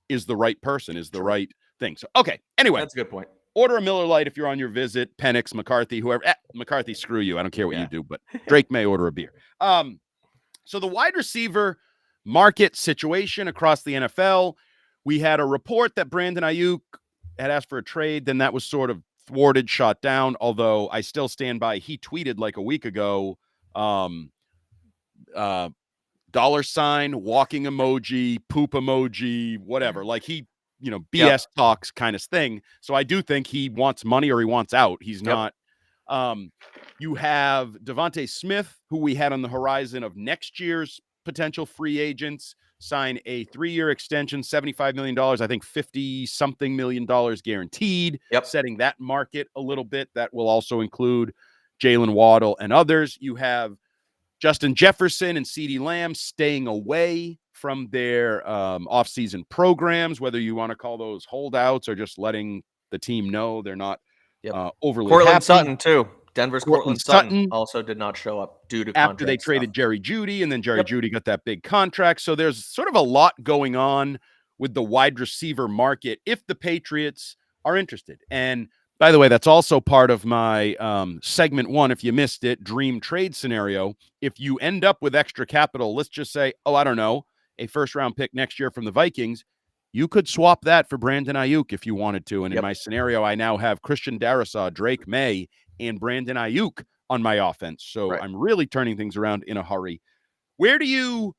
[SPEAKER 1] is the right person, is the right thing. So, okay. Anyway.
[SPEAKER 2] That's a good point.
[SPEAKER 1] Order a Miller Lite if you're on your visit. Penix, McCarthy, whoever. McCarthy, screw you. I don't care what you do, but Drake may order a beer. So the wide receiver market situation across the NFL, we had a report that Brandon Ayuk had asked for a trade. Then that was sort of thwarted, shot down, although I still stand by. He tweeted like a week ago, dollar sign, walking emoji, poop emoji, whatever. Like, he, BS talks kind of thing. So I do think he wants money or he wants out. He's not. You have Devontae Smith, who we had on the horizon of next year's potential free agents, sign a 3-year extension, $75 million, I think $50-something million guaranteed, setting that market a little bit. That will also include Jalen Waddle and others. You have Justin Jefferson and CeeDee Lamb staying away from their offseason programs, whether you want to call those holdouts or just letting the team know they're not overly
[SPEAKER 2] Cortland
[SPEAKER 1] happy.
[SPEAKER 2] Sutton, too. Denver's Cortland Sutton also did not show up due to
[SPEAKER 1] after they traded Jerry Jeudy, and then Jerry Jeudy got that big contract. So there's sort of a lot going on with the wide receiver market if the Patriots are interested. And by the way, that's also part of my segment 1, if you missed it, dream trade scenario. If you end up with extra capital, let's just say, I don't know, a first-round pick next year from the Vikings, you could swap that for Brandon Ayuk if you wanted to. And in my scenario, I now have Christian Darrisaw, Drake May, and Brandon Ayuk on my offense. So I'm really turning things around in a hurry. Where do you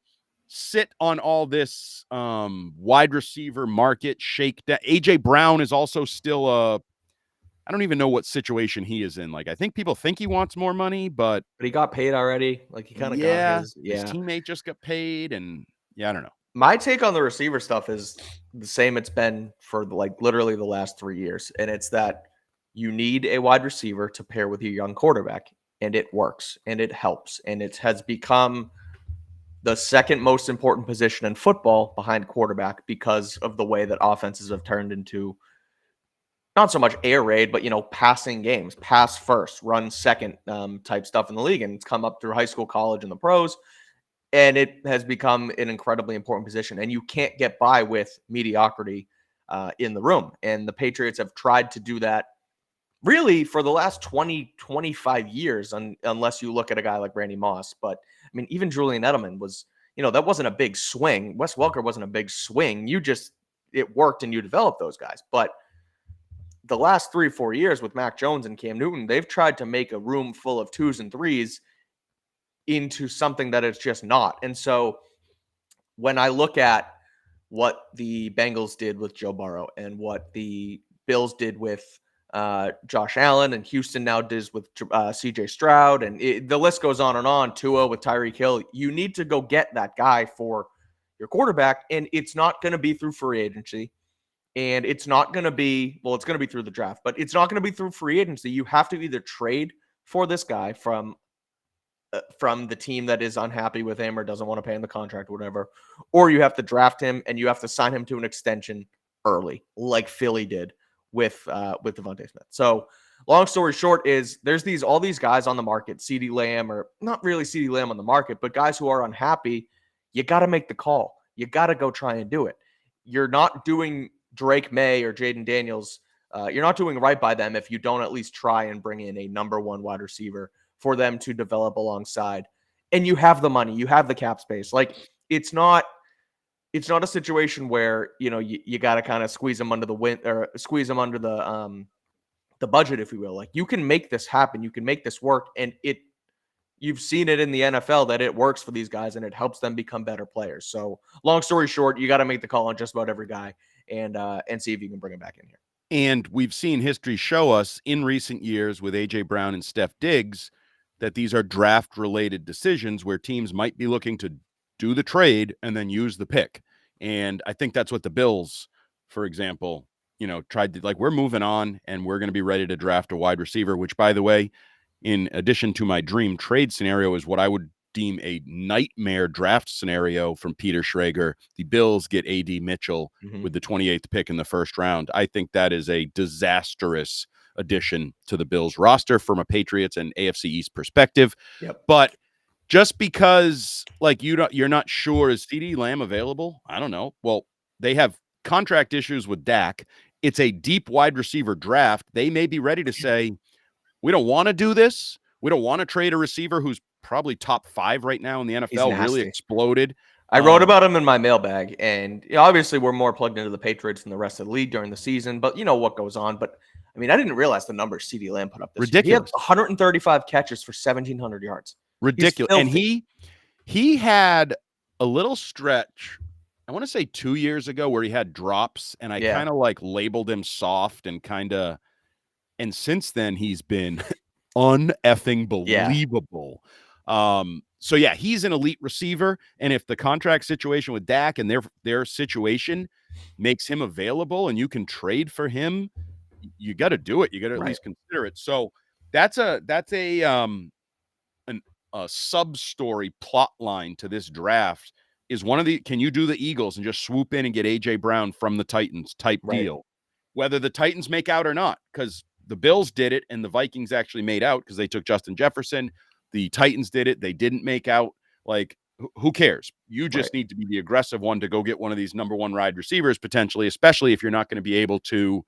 [SPEAKER 1] sit on all this wide receiver market shakedown? A.J. Brown is also still I don't even know what situation he is in. Like, I think people think he wants more money, but
[SPEAKER 2] he got paid already. Like, he kind of got his.
[SPEAKER 1] His teammate just got paid, and I don't know.
[SPEAKER 2] My take on the receiver stuff is the same it's been for like literally the last 3 years, and it's that you need a wide receiver to pair with your young quarterback, and it works, and it helps, and it has become the second most important position in football behind quarterback because of the way that offenses have turned into not so much air raid, but passing games, pass first, run second type stuff in the league. And it's come up through high school, college, and the pros. And it has become an incredibly important position. And you can't get by with mediocrity in the room. And the Patriots have tried to do that really for the last 20, 25 years, unless you look at a guy like Randy Moss. But I mean, even Julian Edelman was, that wasn't a big swing. Wes Welker wasn't a big swing. It worked and you developed those guys. But the last 3 or 4 years with Mac Jones and Cam Newton, they've tried to make a room full of 2s and 3s into something that it's just not. And so when I look at what the Bengals did with Joe Burrow and what the Bills did with Josh Allen and Houston now does with CJ Stroud, and the list goes on, Tua with Tyreek Hill, you need to go get that guy for your quarterback, and it's not going to be through free agency. And it's not going to be, it's going to be through the draft, but it's not going to be through free agency. You have to either trade for this guy from the team that is unhappy with him or doesn't want to pay him the contract or whatever, or you have to draft him and you have to sign him to an extension early, like Philly did with Devontae Smith. So long story short is there's all these guys on the market, CeeDee Lamb, or not really CeeDee Lamb on the market, but guys who are unhappy. You got to make the call. You got to go try and do it. You're not doing Drake May or Jaden Daniels. You're not doing right by them if you don't at least try and bring in a number one wide receiver for them to develop alongside. And you have the money, you have the cap space. Like it's not a situation where, you got to kind of squeeze them under the wind or squeeze them under the budget, if you will. Like you can make this happen. You can make this work. And you've seen it in the NFL that it works for these guys and it helps them become better players. So long story short, you got to make the call on just about every guy and see if you can bring him back in here.
[SPEAKER 1] And we've seen history show us in recent years with A.J. Brown and Steph Diggs that these are draft-related decisions where teams might be looking to do the trade and then use the pick. And I think that's what the Bills, for example, tried to, we're moving on and we're going to be ready to draft a wide receiver, which, by the way, in addition to my dream trade scenario, is what I would deem a nightmare draft scenario from Peter Schrager. The Bills get A.D. Mitchell with the 28th pick in the first round. I think that is a disastrous addition to the Bills roster from a Patriots and AFC East perspective.
[SPEAKER 2] Yep.
[SPEAKER 1] But just because you're not sure, is CeeDee Lamb available? I don't know. Well, they have contract issues with Dak. It's a deep wide receiver draft. They may be ready to say, we don't want to do this. We don't want to trade a receiver who's probably top 5 right now in the NFL, really exploded.
[SPEAKER 2] I wrote about him in my mailbag, and obviously we're more plugged into the Patriots than the rest of the league during the season, but you know what goes on. But I mean, I didn't realize the numbers CeeDee Lamb put up this
[SPEAKER 1] ridiculous.
[SPEAKER 2] Year. He had 135 catches for 1,700 yards.
[SPEAKER 1] Ridiculous. And he had a little stretch, I want to say 2 years ago, where he had drops, and I kind of labeled him soft and and since then he's been uneffing believable. So yeah, he's an elite receiver, and if the contract situation with Dak and their situation makes him available and you can trade for him, you got to do it. You got to at least consider it. So that's a sub-story plot line to this draft is can you do the Eagles and just swoop in and get A.J. Brown from the Titans type deal, whether the Titans make out or not, because the Bills did it and the Vikings actually made out because they took Justin Jefferson. The Titans did it. They didn't make out. Who cares? You just need to be the aggressive one to go get one of these number one wide receivers potentially, especially if you're not going to be able to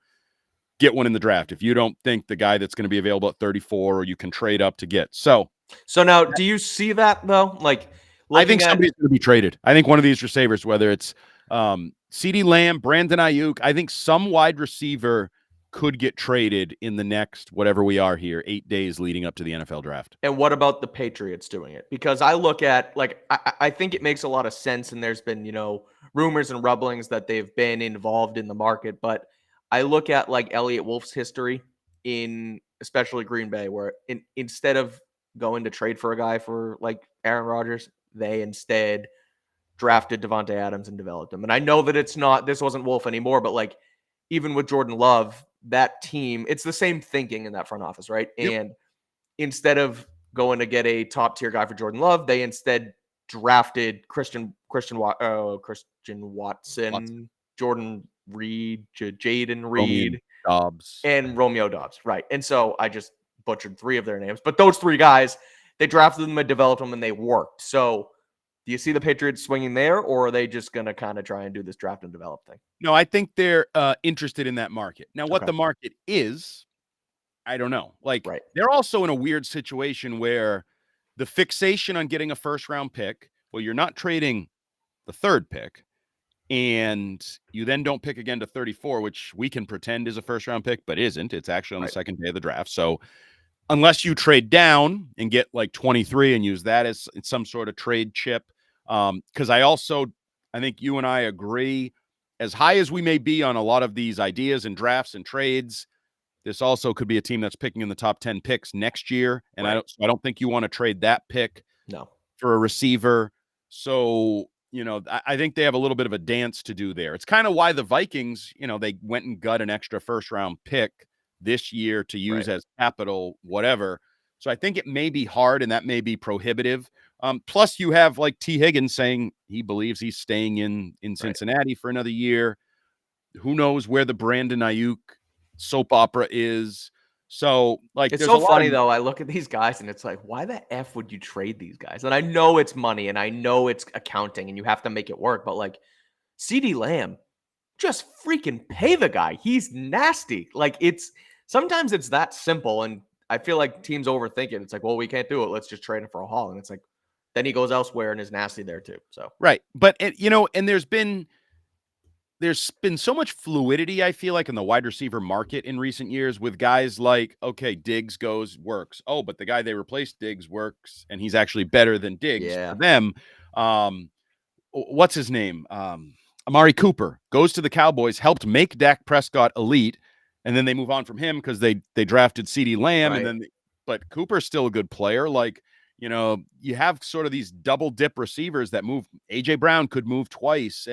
[SPEAKER 1] get one in the draft. If you don't think the guy that's going to be available at 34 or you can trade up to get. So
[SPEAKER 2] now do you see that though?
[SPEAKER 1] I think somebody's going to be traded. I think one of these receivers, whether it's CeeDee Lamb, Brandon Ayuk, I think some wide receiver could get traded in the next, whatever we are here, 8 days leading up to the NFL draft.
[SPEAKER 2] And what about the Patriots doing it? Because I look at, I think it makes a lot of sense, and there's been, rumors and rumblings that they've been involved in the market, but I look at, Elliott Wolf's history in, especially Green Bay, where instead of going to trade for a guy for, Aaron Rodgers, they instead drafted Devontae Adams and developed him. And I know that this wasn't Wolf anymore, but, even with Jordan Love, that team, it's the same thinking in that front office, right?
[SPEAKER 1] Yep.
[SPEAKER 2] And instead of going to get a top tier guy for Jordan Love, they instead drafted Christian Watson, Jordan Reed, Jaden Reed,
[SPEAKER 1] Dobbs.
[SPEAKER 2] and Romeo Dobbs. Right. And so I just butchered 3 of their names. But those 3 guys, they drafted them and developed them and they worked. So do you see the Patriots swinging there, or are they just going to kind of try and do this draft and develop thing?
[SPEAKER 1] No, I think they're interested in that market. Now, what the market is, I don't know. Like,
[SPEAKER 2] Right.
[SPEAKER 1] they're also in a weird situation where the fixation on getting a first-round pick, well, you're not trading the 3rd pick, and you then don't pick again to 34, which we can pretend is a first-round pick, but isn't. It's actually on the second day of the draft. So unless you trade down and get like 23 and use that as some sort of trade chip, because I think you and I agree, as high as we may be on a lot of these ideas and drafts and trades, this also could be a team that's picking in the top 10 picks next year. And I don't think you want to trade that pick for a receiver. So, I think they have a little bit of a dance to do there. It's kind of why the Vikings, they went and got an extra first-round pick this year to use as capital, whatever. So I think it may be hard and that may be prohibitive. Plus, you have like T. Higgins saying he believes he's staying in Cincinnati for another year. Who knows where the Brandon Ayuk soap opera is? So, like,
[SPEAKER 2] it's so funny though. I look at these guys and it's like, why the F would you trade these guys? And I know it's money and I know it's accounting and you have to make it work, but like CeeDee Lamb, just freaking pay the guy. He's nasty. Like, sometimes it's that simple. And I feel like teams overthink it. It's like, well, we can't do it. Let's just trade him for a haul. And it's like, then he goes elsewhere and is nasty there too. So,
[SPEAKER 1] right. But, and there's been so much fluidity, I feel like, in the wide receiver market in recent years with guys like, okay, Diggs works. Oh, but the guy they replaced Diggs works, and he's actually better than Diggs for them. What's his name? Amari Cooper goes to the Cowboys, helped make Dak Prescott elite, and then they move on from him because they drafted CeeDee Lamb, and then but Cooper's still a good player. Like, you have sort of these double dip receivers that move. AJ Brown could move twice,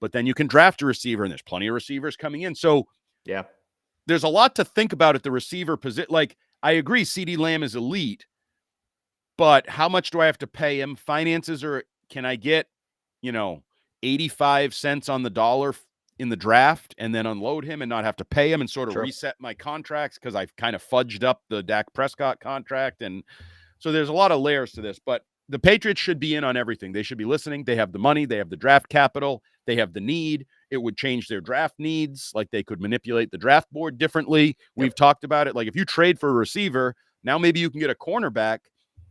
[SPEAKER 1] but then you can draft a receiver, and there's plenty of receivers coming in. So there's a lot to think about at the receiver position. Like, I agree, CeeDee Lamb is elite, but how much do I have to pay him? Finances, or can I get, 85 cents on the dollar in the draft and then unload him and not have to pay him and sort of reset my contracts because I've kind of fudged up the Dak Prescott contract. And so there's a lot of layers to this, but the Patriots should be in on everything. They should be listening. They have the money. They have the draft capital. They have the need. It would change their draft needs. Like, they could manipulate the draft board differently. We've talked about it. Like, if you trade for a receiver, now maybe you can get a cornerback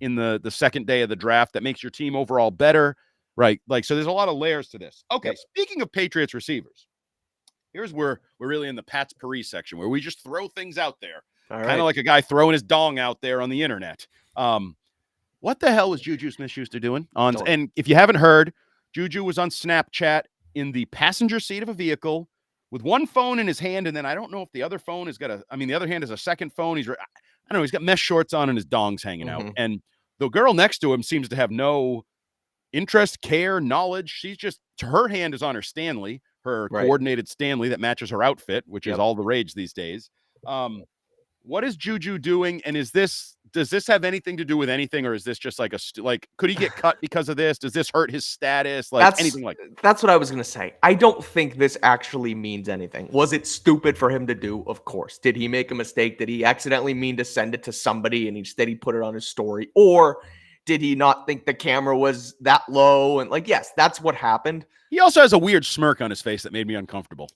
[SPEAKER 1] in the second day of the draft that makes your team overall better. Right. Like, so there's a lot of layers to this. Okay. Speaking of Patriots receivers, here's where we're really in the Pat's Paris section where we just throw things out there. Kind of like a guy throwing his dong out there on the internet. What the hell was Juju Smith-Schuster doing? And if you haven't heard, Juju was on Snapchat in the passenger seat of a vehicle with one phone in his hand, and then I don't know if the other phone has got the other hand is a second phone. He's got mesh shorts on and his dong's hanging out. And the girl next to him seems to have no interest, care, knowledge. She's just, her hand is on her Stanley, her coordinated Stanley that matches her outfit, which is all the rage these days. What is Juju doing? And does this have anything to do with anything? Or is this just like could he get cut because of this? Does this hurt his status? Anything like that?
[SPEAKER 2] That's what I was going to say. I don't think this actually means anything. Was it stupid for him to do? Of course. Did he make a mistake? Did he accidentally mean to send it to somebody and instead he put it on his story? Or did he not think the camera was that low? And yes, that's what happened.
[SPEAKER 1] He also has a weird smirk on his face that made me uncomfortable.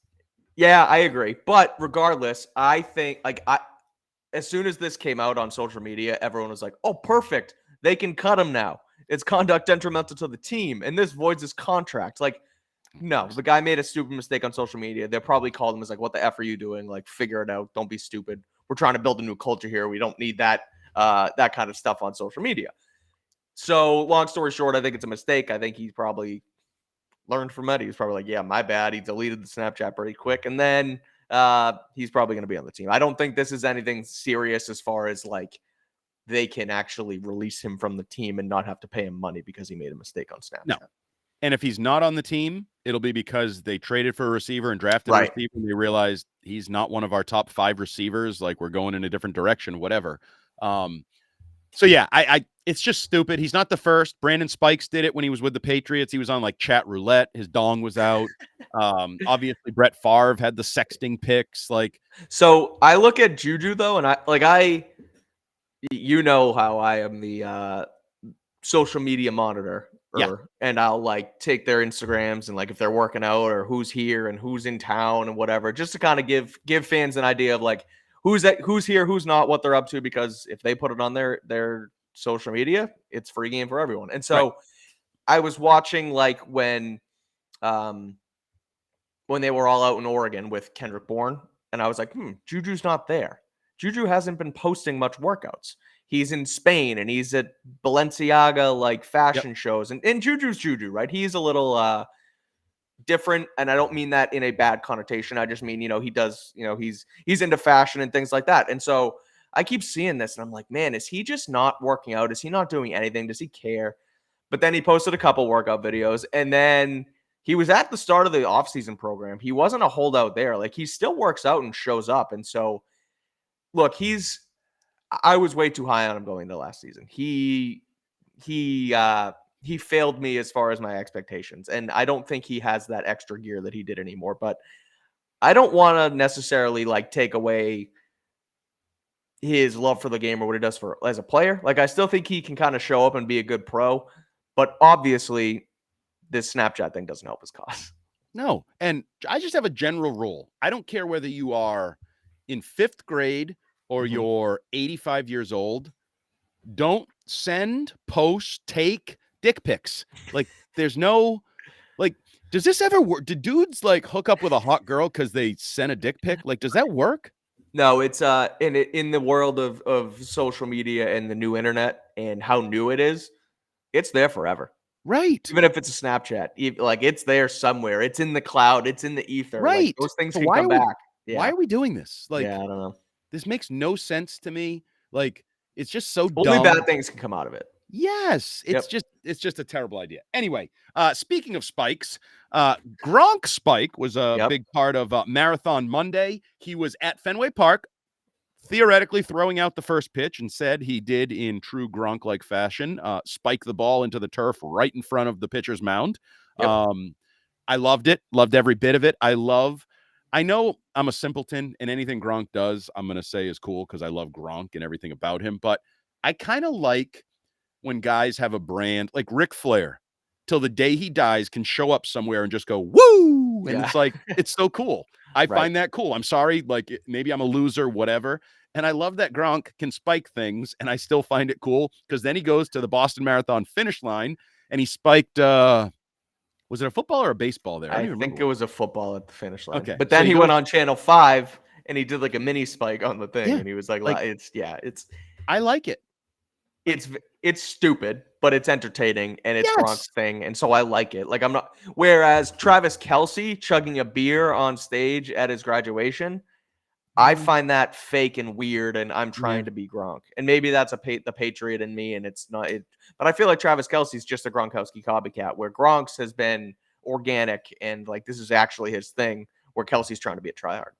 [SPEAKER 2] Yeah, I agree. But regardless, I think as soon as this came out on social media, everyone was like, oh, perfect. They can cut him now. It's conduct detrimental to the team, and this voids his contract. No, the guy made a stupid mistake on social media. They probably called him as what the F are you doing? Figure it out. Don't be stupid. We're trying to build a new culture here. We don't need that kind of stuff on social media. So long story short, I think it's a mistake. I think he's probably learned from it. He was probably yeah, my bad. He deleted the Snapchat pretty quick, and then he's probably going to be on the team. I don't think this is anything serious as far as they can actually release him from the team and not have to pay him money because he made a mistake on Snapchat.
[SPEAKER 1] No. And if he's not on the team, it'll be because they traded for a receiver and drafted a receiver, and they realized he's not one of our top 5 receivers. We're going in a different direction, whatever. So yeah, I it's just stupid. He's not the first. Brandon Spikes did it when he was with the Patriots. He was on like chat roulette. His dong was out. Obviously Brett Favre had the sexting pics. Like,
[SPEAKER 2] So I look at Juju though, and I you know how I am the social media monitor,
[SPEAKER 1] yeah,
[SPEAKER 2] and I'll like take their Instagrams and like if they're working out or who's here and who's in town and whatever, just to kind of give fans an idea of like who's here, who's not, what they're up to, because if they put it on their social media, it's free game for everyone. And
[SPEAKER 1] right.
[SPEAKER 2] so I was watching like um when they were all out in Oregon with Kendrick Bourne, and I was like, Juju's not there. Juju hasn't been posting much workouts. He's in Spain and he's at Balenciaga like
[SPEAKER 1] Yep.
[SPEAKER 2] fashion shows. And Juju's Juju, right? He's a little different, and I don't mean that in a bad connotation. I just mean, he does, he's into fashion and things like that. And so I keep seeing this and I'm like, man, is he just not working out? Is he not doing anything? Does he care? But then he posted a couple workout videos, and then he was at the start of the offseason program. He wasn't a holdout there. Like, he still works out and shows up. And so, look, I was way too high on him going into last season. He failed me as far as my expectations, and I don't think he has that extra gear that he did anymore. But I don't want to necessarily like take away his love for the game or what he does for as a player. Like, I still think he can kind of show up and be a good pro, but obviously this Snapchat thing doesn't help his cause.
[SPEAKER 1] No. And I just have a general rule. I don't care whether you are in 5th grade or you're 85 years old. Don't send, post, take dick pics. Like, there's no, like, does this ever work? Do dudes like hook up with a hot girl because they sent a dick pic? Like, does that work?
[SPEAKER 2] No, it's in the world of social media and the new internet and how new it is, it's there forever.
[SPEAKER 1] Right.
[SPEAKER 2] Even if it's a Snapchat, like, it's there somewhere. It's in the cloud. It's in the ether. Like,
[SPEAKER 1] Right.
[SPEAKER 2] those things
[SPEAKER 1] So
[SPEAKER 2] can come back.
[SPEAKER 1] why
[SPEAKER 2] Yeah.
[SPEAKER 1] are we doing this?
[SPEAKER 2] Yeah.
[SPEAKER 1] Like,
[SPEAKER 2] I don't know.
[SPEAKER 1] this makes no sense to me. Like, it's just so
[SPEAKER 2] Only
[SPEAKER 1] dumb.
[SPEAKER 2] bad things can come out of it.
[SPEAKER 1] Yes,
[SPEAKER 2] Yep.
[SPEAKER 1] it's just a terrible idea. Anyway, speaking of spikes, Gronk spike was a
[SPEAKER 2] Yep.
[SPEAKER 1] big part of Marathon Monday. He was at Fenway Park, theoretically throwing out the first pitch, and said he did in true Gronk-like fashion, spike the ball into the turf right in front of the pitcher's mound.
[SPEAKER 2] Yep.
[SPEAKER 1] I loved it, loved every bit of it. I know I'm a simpleton, and anything Gronk does, I'm going to say is cool because I love Gronk and everything about him, but I kind of like when guys have a brand like Ric Flair till the day he dies can show up somewhere and just go, woo. And
[SPEAKER 2] Yeah.
[SPEAKER 1] it's like, it's so cool. I
[SPEAKER 2] Right.
[SPEAKER 1] find that cool. I'm sorry. Like, maybe I'm a loser, whatever. And I love that Gronk can spike things. And I still find it cool because then he goes to the Boston Marathon finish line and he spiked, was it a football or a baseball there? I don't
[SPEAKER 2] I
[SPEAKER 1] even
[SPEAKER 2] think
[SPEAKER 1] remember.
[SPEAKER 2] it was a football at the finish line.
[SPEAKER 1] Okay.
[SPEAKER 2] But
[SPEAKER 1] So
[SPEAKER 2] then he
[SPEAKER 1] goes,
[SPEAKER 2] went on Channel 5 and he did like a mini spike on the thing.
[SPEAKER 1] yeah,
[SPEAKER 2] And he was like,
[SPEAKER 1] like,
[SPEAKER 2] it's
[SPEAKER 1] I like it. Like,
[SPEAKER 2] it's stupid, but it's entertaining and it's Gronk's
[SPEAKER 1] yes.
[SPEAKER 2] thing. And so I like it. Like, I'm not, whereas Travis Kelce chugging a beer on stage at his graduation, I find that fake and weird, and I'm trying
[SPEAKER 1] Yeah.
[SPEAKER 2] to be Gronk. And maybe that's the Patriot in me, and it's not it. But I feel like Travis Kelce's just a Gronkowski copycat, where Gronk's has been organic and like this is actually his thing, where Kelsey's trying to be a tryhard.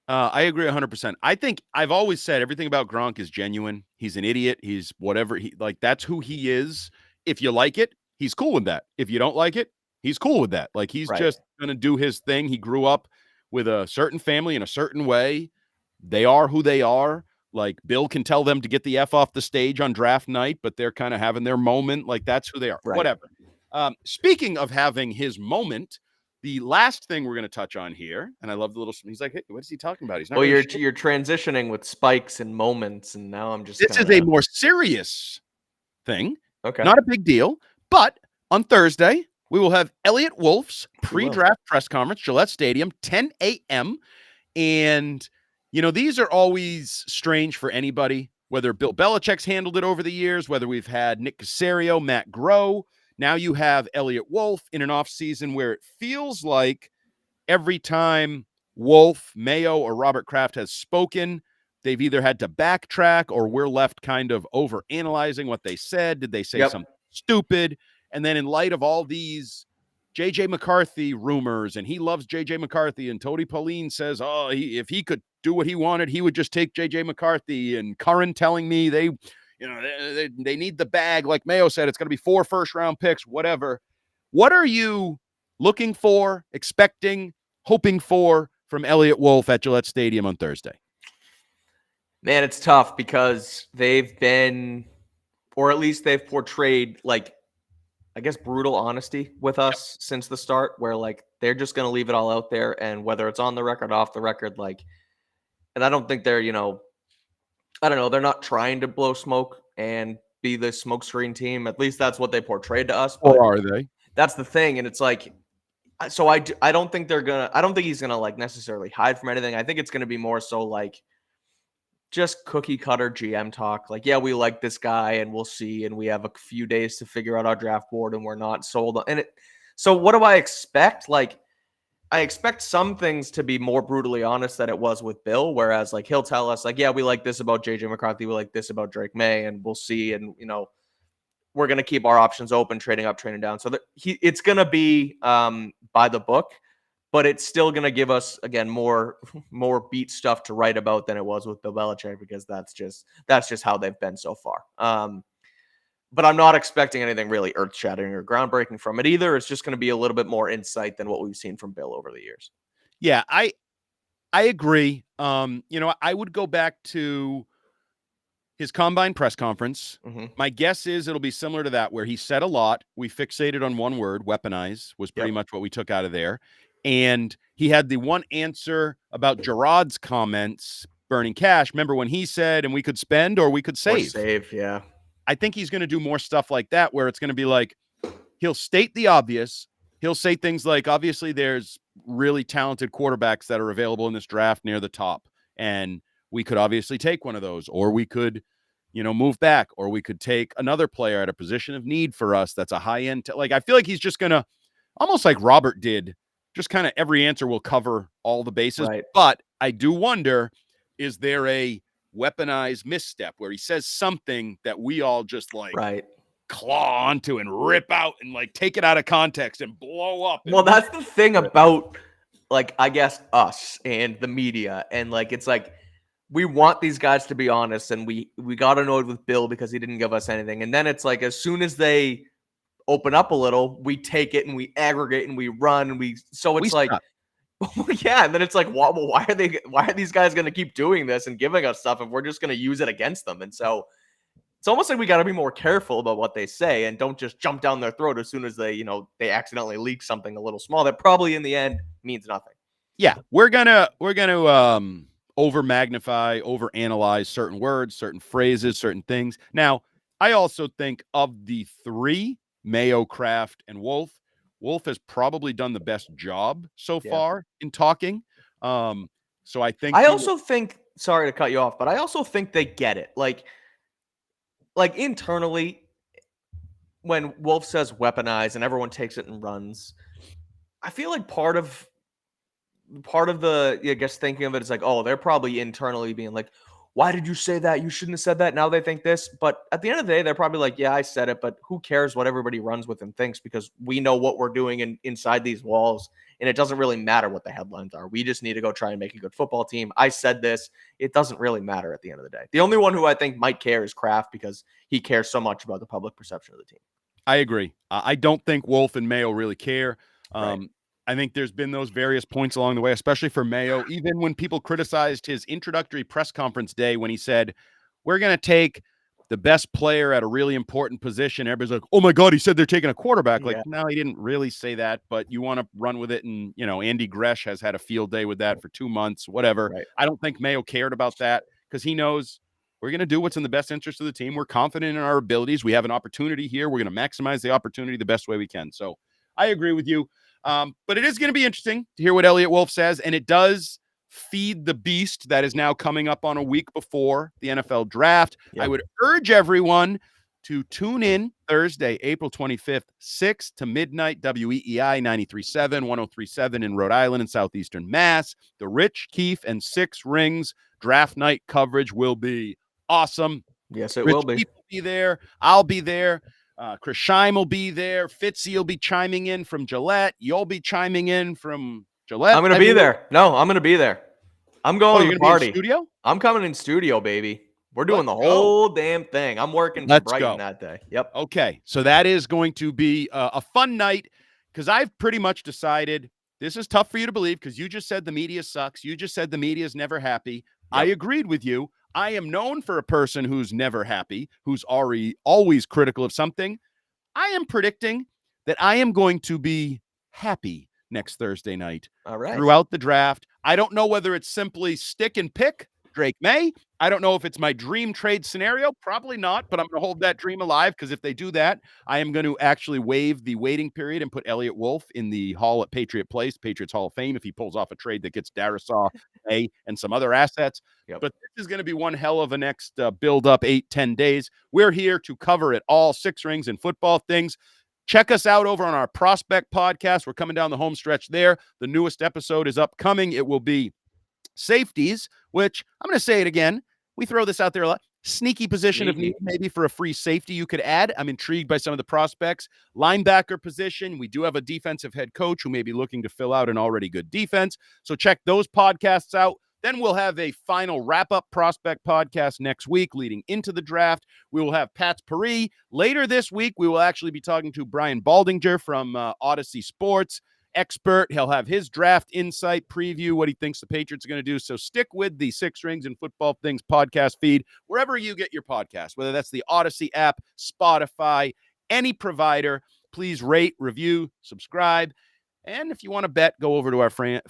[SPEAKER 1] I agree 100%. I think I've always said everything about Gronk is genuine. He's an idiot. He's whatever he like. That's who he is. If you like it, he's cool with that. If you don't like it, he's cool with that. Like, he's
[SPEAKER 2] Right.
[SPEAKER 1] just going to do his thing. He grew up with a certain family in a certain way. They are who they are. Like, Bill can tell them to get the F off the stage on draft night, but they're kind of having their moment. Like, that's who they are.
[SPEAKER 2] Right.
[SPEAKER 1] Whatever. Speaking of having his moment, the last thing we're going to touch on here, and I love the little, he's like, hey, what is he talking about? He's not
[SPEAKER 2] Well,
[SPEAKER 1] really
[SPEAKER 2] you're transitioning with spikes and moments, and now I'm just
[SPEAKER 1] This is a more serious thing.
[SPEAKER 2] okay.
[SPEAKER 1] Not a big deal. But on Thursday, we will have Elliot Wolf's
[SPEAKER 2] We will.
[SPEAKER 1] pre-draft press conference, Gillette Stadium, 10 a.m. And, these are always strange for anybody, whether Bill Belichick's handled it over the years, whether we've had Nick Caserio, Matt Groh. Now you have Elliot Wolf in an offseason where it feels like every time Wolf, Mayo, or Robert Kraft has spoken, they've either had to backtrack or we're left kind of over analyzing what they said. Did they say something stupid? And then in light of all these JJ McCarthy rumors, and he loves JJ McCarthy, and Tony Pauline says, if he could do what he wanted, he would just take JJ McCarthy, and Curran telling me they they need the bag. Like Mayo said, it's going to be 4 first-round picks, whatever. What are you looking for, expecting, hoping for from Elliott Wolf at Gillette Stadium on Thursday?
[SPEAKER 2] Man, it's tough because they've been, or at least they've portrayed, like, I guess, brutal honesty with us since the start, where like they're just going to leave it all out there, and whether it's on the record, off the record, like, and I don't think they're, I don't know, they're not trying to blow smoke and be this smokescreen team. At least that's what they portrayed to us. But
[SPEAKER 1] Or are they?
[SPEAKER 2] that's the thing, and it's like, so I don't think I don't think he's gonna like necessarily hide from anything. I think it's gonna be more so like just cookie cutter GM talk. Like, yeah, we like this guy and we'll see, and we have a few days to figure out our draft board, and we're not sold on it. So what do I expect? Like, I expect some things to be more brutally honest than it was with Bill, whereas like he'll tell us like, yeah, we like this about JJ McCarthy, we like this about Drake May, and we'll see, and we're going to keep our options open, trading up, trading down. So it's going to be by the book, but it's still going to give us, again, more beat stuff to write about than it was with Bill Belichick, because that's just how they've been so far. But I'm not expecting anything really earth-shattering or groundbreaking from it either. It's just going to be a little bit more insight than what we've seen from Bill over the years.
[SPEAKER 1] Yeah, I agree. I would go back to his combine press conference.
[SPEAKER 2] Mm-hmm.
[SPEAKER 1] My guess is it'll be similar to that, where he said a lot. We fixated on one word, weaponize, was pretty much what we took out of there. And he had the one answer about Gerard's comments, burning cash. Remember when he said, and we could spend or we could save.
[SPEAKER 2] Or save, yeah.
[SPEAKER 1] I think he's going to do more stuff like that, where it's going to be like, he'll state the obvious. He'll say things like, obviously, there's really talented quarterbacks that are available in this draft near the top. And we could obviously take one of those, or we could, move back, or we could take another player at a position of need for us that's a high end. I feel like he's just going to, almost like Robert did, just kind of every answer will cover all the bases.
[SPEAKER 2] Right.
[SPEAKER 1] But I do wonder, is there a weaponized misstep where he says something that we all just claw onto and rip out and take it out of context and blow up?
[SPEAKER 2] Well, that's the thing about I guess us and the media, and it's like we want these guys to be honest, and we got annoyed with Bill because he didn't give us anything, and then it's like as soon as they open up a little, we take it and we aggregate and we run and yeah, and then it's like, why are these guys going to keep doing this and giving us stuff if we're just going to use it against them? And so it's almost like we got to be more careful about what they say and don't just jump down their throat as soon as they accidentally leak something a little small that probably in the end means nothing.
[SPEAKER 1] Yeah, we're gonna over magnify, over analyze certain words, certain phrases, certain things. Now, I also think of the three, Mayo, Kraft, and Wolf has probably done the best job so far in talking. So I think
[SPEAKER 2] sorry to cut you off, but I also think they get it. Like internally, when Wolf says weaponize and everyone takes it and runs, I feel like part of the, I guess, thinking of it is like, oh, they're probably internally being like, why did you say that? You shouldn't have said that. Now they think this. But at the end of the day, they're probably like, yeah, I said it, but who cares what everybody runs with and thinks, because we know what we're doing inside these walls, and it doesn't really matter what the headlines are. We just need to go try and make a good football team. I said this. It doesn't really matter at the end of the day. The only one who I think might care is Kraft, because he cares so much about the public perception of the team.
[SPEAKER 1] I agree. I don't think Wolf and Mayo really care.
[SPEAKER 2] Right.
[SPEAKER 1] I think there's been those various points along the way, especially for Mayo, even when people criticized his introductory press conference day when he said, we're going to take the best player at a really important position. Everybody's like, oh my God, he said they're taking a quarterback. No, he didn't really say that, but you want to run with it. And, Andy Gresh has had a field day with that for 2 months, whatever.
[SPEAKER 2] Right.
[SPEAKER 1] I don't think Mayo cared about that, because he knows we're going to do what's in the best interest of the team. We're confident in our abilities. We have an opportunity here. We're going to maximize the opportunity the best way we can. So I agree with you. But it is going to be interesting to hear what Elliott Wolf says, and it does feed the beast that is now coming up on a week before the NFL draft. Yep. I would urge everyone to tune in Thursday, April 25th, 6 to midnight, WEEI 93.7, 103.7 in Rhode Island and Southeastern Mass. The Rich, Keefe, and Six Rings draft night coverage will be awesome.
[SPEAKER 2] Yes, it will be.
[SPEAKER 1] Keefe will be there. I'll be there. Chris Scheim will be there. Fitzy will be chiming in from Gillette. You'll be chiming in from Gillette.
[SPEAKER 2] I'm going to be there. No, I'm going to be there. I'm going to the party.
[SPEAKER 1] Be in studio?
[SPEAKER 2] I'm coming in studio, baby. We're doing
[SPEAKER 1] Let's
[SPEAKER 2] the
[SPEAKER 1] go.
[SPEAKER 2] whole damn thing. I'm working for
[SPEAKER 1] Let's
[SPEAKER 2] Brighton
[SPEAKER 1] go.
[SPEAKER 2] that day. Yep.
[SPEAKER 1] Okay, so that is going to be a fun night because I've pretty much decided this is tough for you to believe because you just said the media sucks. You just said the media is never happy. I
[SPEAKER 2] Yep.
[SPEAKER 1] agreed with you. I am known for a person who's never happy, who's always critical of something. I am predicting that I am going to be happy next Thursday night
[SPEAKER 2] All right.
[SPEAKER 1] throughout the draft. I don't know whether it's simply stick and pick Drake May. I don't know if it's my dream trade scenario. Probably not, but I'm going to hold that dream alive because if they do that, I am going to actually waive the waiting period and put Elliott Wolf in the hall at Patriot Place, Patriots Hall of Fame, if he pulls off a trade that gets Darisaw, May, and some other assets.
[SPEAKER 2] Yep.
[SPEAKER 1] But this is going to be one hell of a next build up 8-10 days. We're here to cover it all, six rings and football things. Check us out over on our Prospect podcast. We're coming down the home stretch there. The newest episode is upcoming. It will be safeties, which I'm going to say it again. We throw this out there a lot. Sneaky position of need, maybe for a free safety you could add. I'm intrigued by some of the prospects. Linebacker position. We do have a defensive head coach who may be looking to fill out an already good defense. So check those podcasts out. Then we'll have a final wrap-up prospect podcast next week leading into the draft. We will have Pat's Paris. Later this week, we will actually be talking to Brian Baldinger from Odyssey Sports. Expert. He'll have his draft insight preview, what he thinks the Patriots are going to do. So stick with the Six Rings and Football Things podcast feed, wherever you get your podcast, whether that's the Odyssey app, Spotify, any provider. Please rate, review, subscribe. And if you want to bet, go over to our friends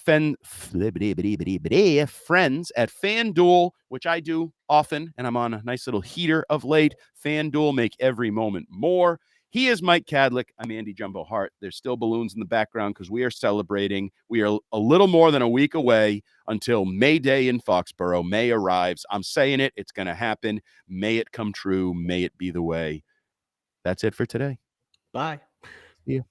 [SPEAKER 1] at FanDuel, which I do often, and I'm on a nice little heater of late. FanDuel, make every moment more. He is Mike Cadlick. I'm Andy Jumbo Hart. There's still balloons in the background because we are celebrating. We are a little more than a week away until May Day in Foxborough. May arrives. I'm saying it. It's going to happen. May it come true. May it be the way. That's it for today.
[SPEAKER 2] Bye.
[SPEAKER 1] See you.